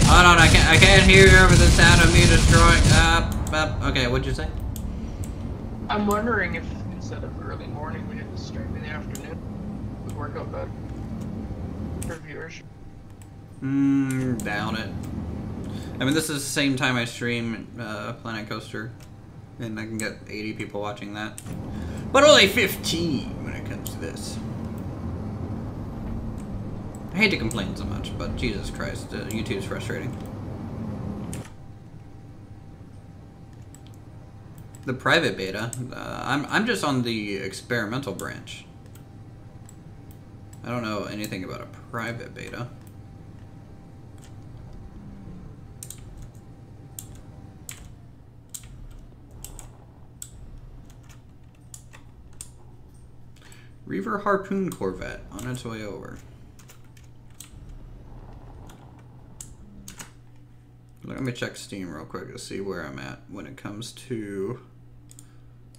Hold on, I can't hear you over the sound of me destroying. Okay, what'd you say? I'm wondering if instead of early morning we had to stream in the afternoon, it would work out better for viewership. Down it. I mean, this is the same time I stream Planet Coaster, and I can get 80 people watching that. But only 15 when it comes to this. I hate to complain so much, but Jesus Christ, YouTube's frustrating. The private beta, I'm just on the experimental branch. I don't know anything about a private beta. Reaver Harpoon Corvette on its way over. Let me check Steam real quick to see where I'm at when it comes to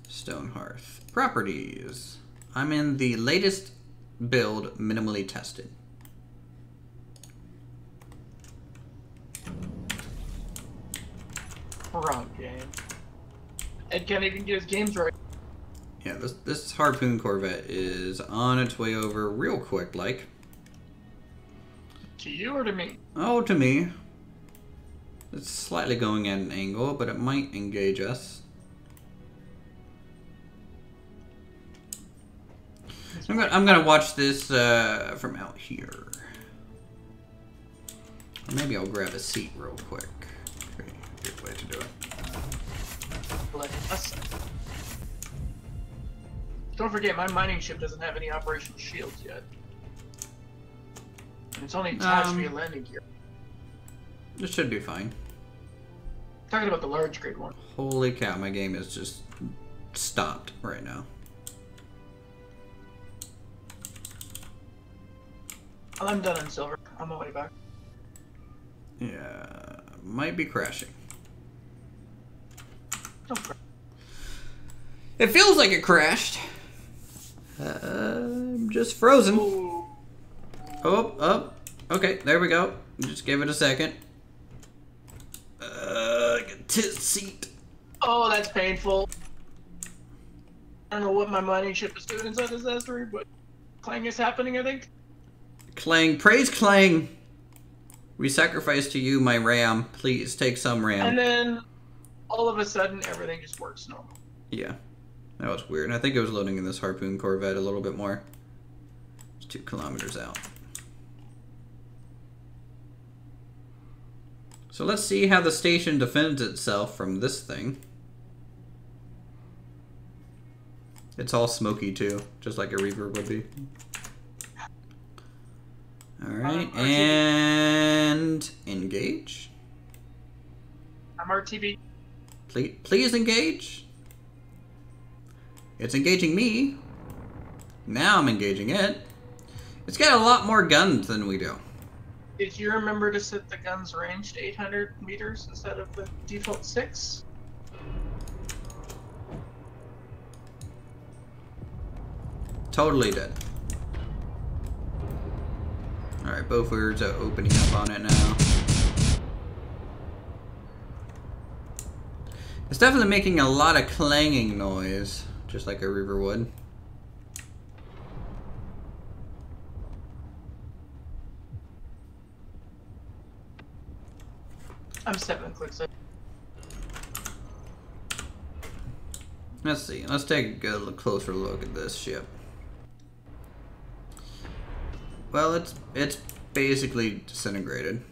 Stonehearth. Properties. I'm in the latest build, minimally tested. Wrong game. Ed can't even get his games right. Yeah, this Harpoon Corvette is on its way over real quick, like. To you or to me? Oh, to me. It's slightly going at an angle, but it might engage us. I'm gonna watch this from out here. Or maybe I'll grab a seat real quick. Okay, good way to do it. Let us. Don't forget, my mining ship doesn't have any operational shields yet. And it's only attached via landing gear. This should be fine. Talking about the large grade one. Holy cow, my game is just stopped right now. I'm done in silver. On my way back. Yeah, might be crashing. Don't crash. It feels like it crashed. I'm just frozen. Ooh. Oh. Okay, there we go. Just give it a second. Get to seat. Oh, that's painful. I don't know what my mining ship is doing inside this S3, but Clang is happening, I think. Clang, praise Clang. We sacrifice to you, my RAM. Please take some RAM. And then all of a sudden, everything just works normal. Yeah, that was weird. I think it was loading in this Harpoon Corvette a little bit more. It's 2 kilometers out. So let's see how the station defends itself from this thing. It's all smoky too, just like a Reaver would be. Alright, and engage. I'm RTB. Please engage. It's engaging me. Now I'm engaging it. It's got a lot more guns than we do. Did you remember to set the gun's range to 800 meters instead of the default 6? Totally did. Alright, both words are opening up on it now. It's definitely making a lot of clanging noise, just like a Reaver would. I'm 7 clicks in. Let's see. Let's take a closer look at this ship. Well, it's basically disintegrated.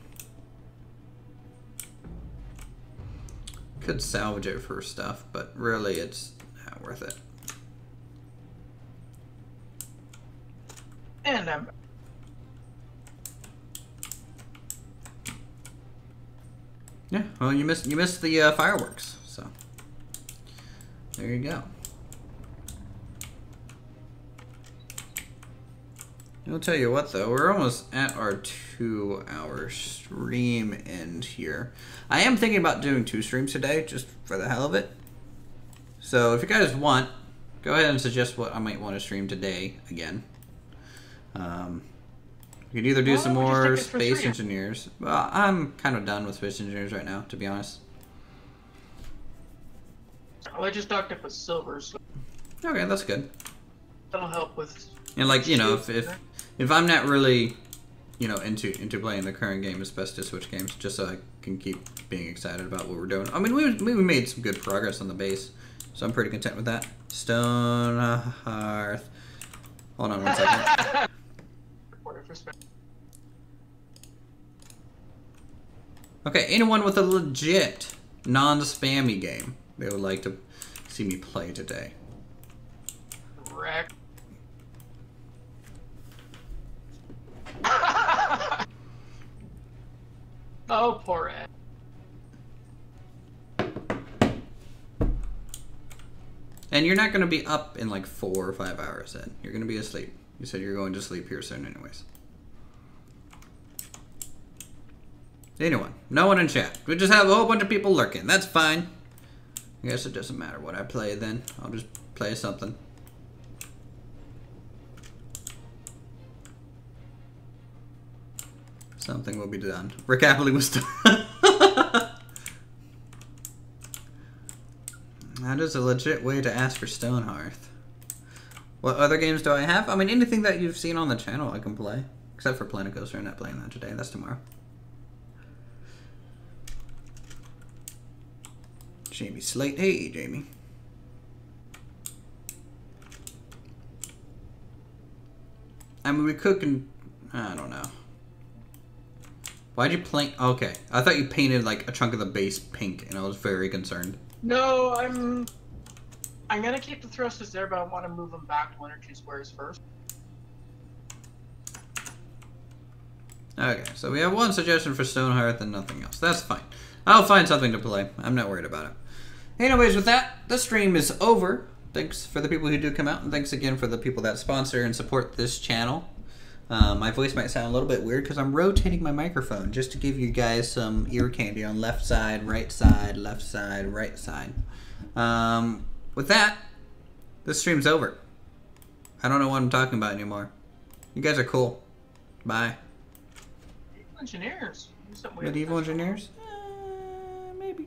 Could salvage it for stuff, but really it's not worth it. And I'm... Yeah, well, you missed the fireworks, so there you go. I'll tell you what, though, we're almost at our 2-hour stream end here. I am thinking about doing 2 streams today, just for the hell of it. So if you guys want, go ahead and suggest what I might want to stream today again. You could either do some more Space Engineers. Well, I'm kind of done with Space Engineers right now, to be honest. Well, I just docked up with silver, so Okay, that's good. that'll help with. And like, you know, if I'm not really, you know, into playing the current game, it's best to switch games just so I can keep being excited about what we're doing. I mean, we made some good progress on the base, so I'm pretty content with that. Stone Hearth. Hold on one second. Okay, anyone with a legit non-spammy game they would like to see me play today? Wreck. Oh, poor Ed. And you're not going to be up in like 4 or 5 hours then. You're going to be asleep. You said you're going to sleep here soon anyways. Anyone? No one in chat. We just have a whole bunch of people lurking. That's fine. I guess it doesn't matter what I play then. I'll just play something. Something will be done. Rick Appley was done. That is a legit way to ask for Stonehearth. What other games do I have? I mean, anything that you've seen on the channel I can play. Except for Planet Coaster, I'm not playing that today. That's tomorrow. Jamie Slate. Hey, Jamie. I mean, we could I don't know. Why'd you paint? Okay. I thought you painted, like, a chunk of the base pink, and I was very concerned. No, I'm gonna keep the thrusters there, but I want to move them back 1 or 2 squares first. Okay, so we have one suggestion for Stonehearth and nothing else. That's fine. I'll find something to play. I'm not worried about it. Anyways, with that, the stream is over. Thanks for the people who do come out, and thanks again for the people that sponsor and support this channel. My voice might sound a little bit weird because I'm rotating my microphone just to give you guys some ear candy on left side, right side, right side. With that, this stream's over. I don't know what I'm talking about anymore. You guys are cool. Bye. Engineers. Medieval engineers? Maybe.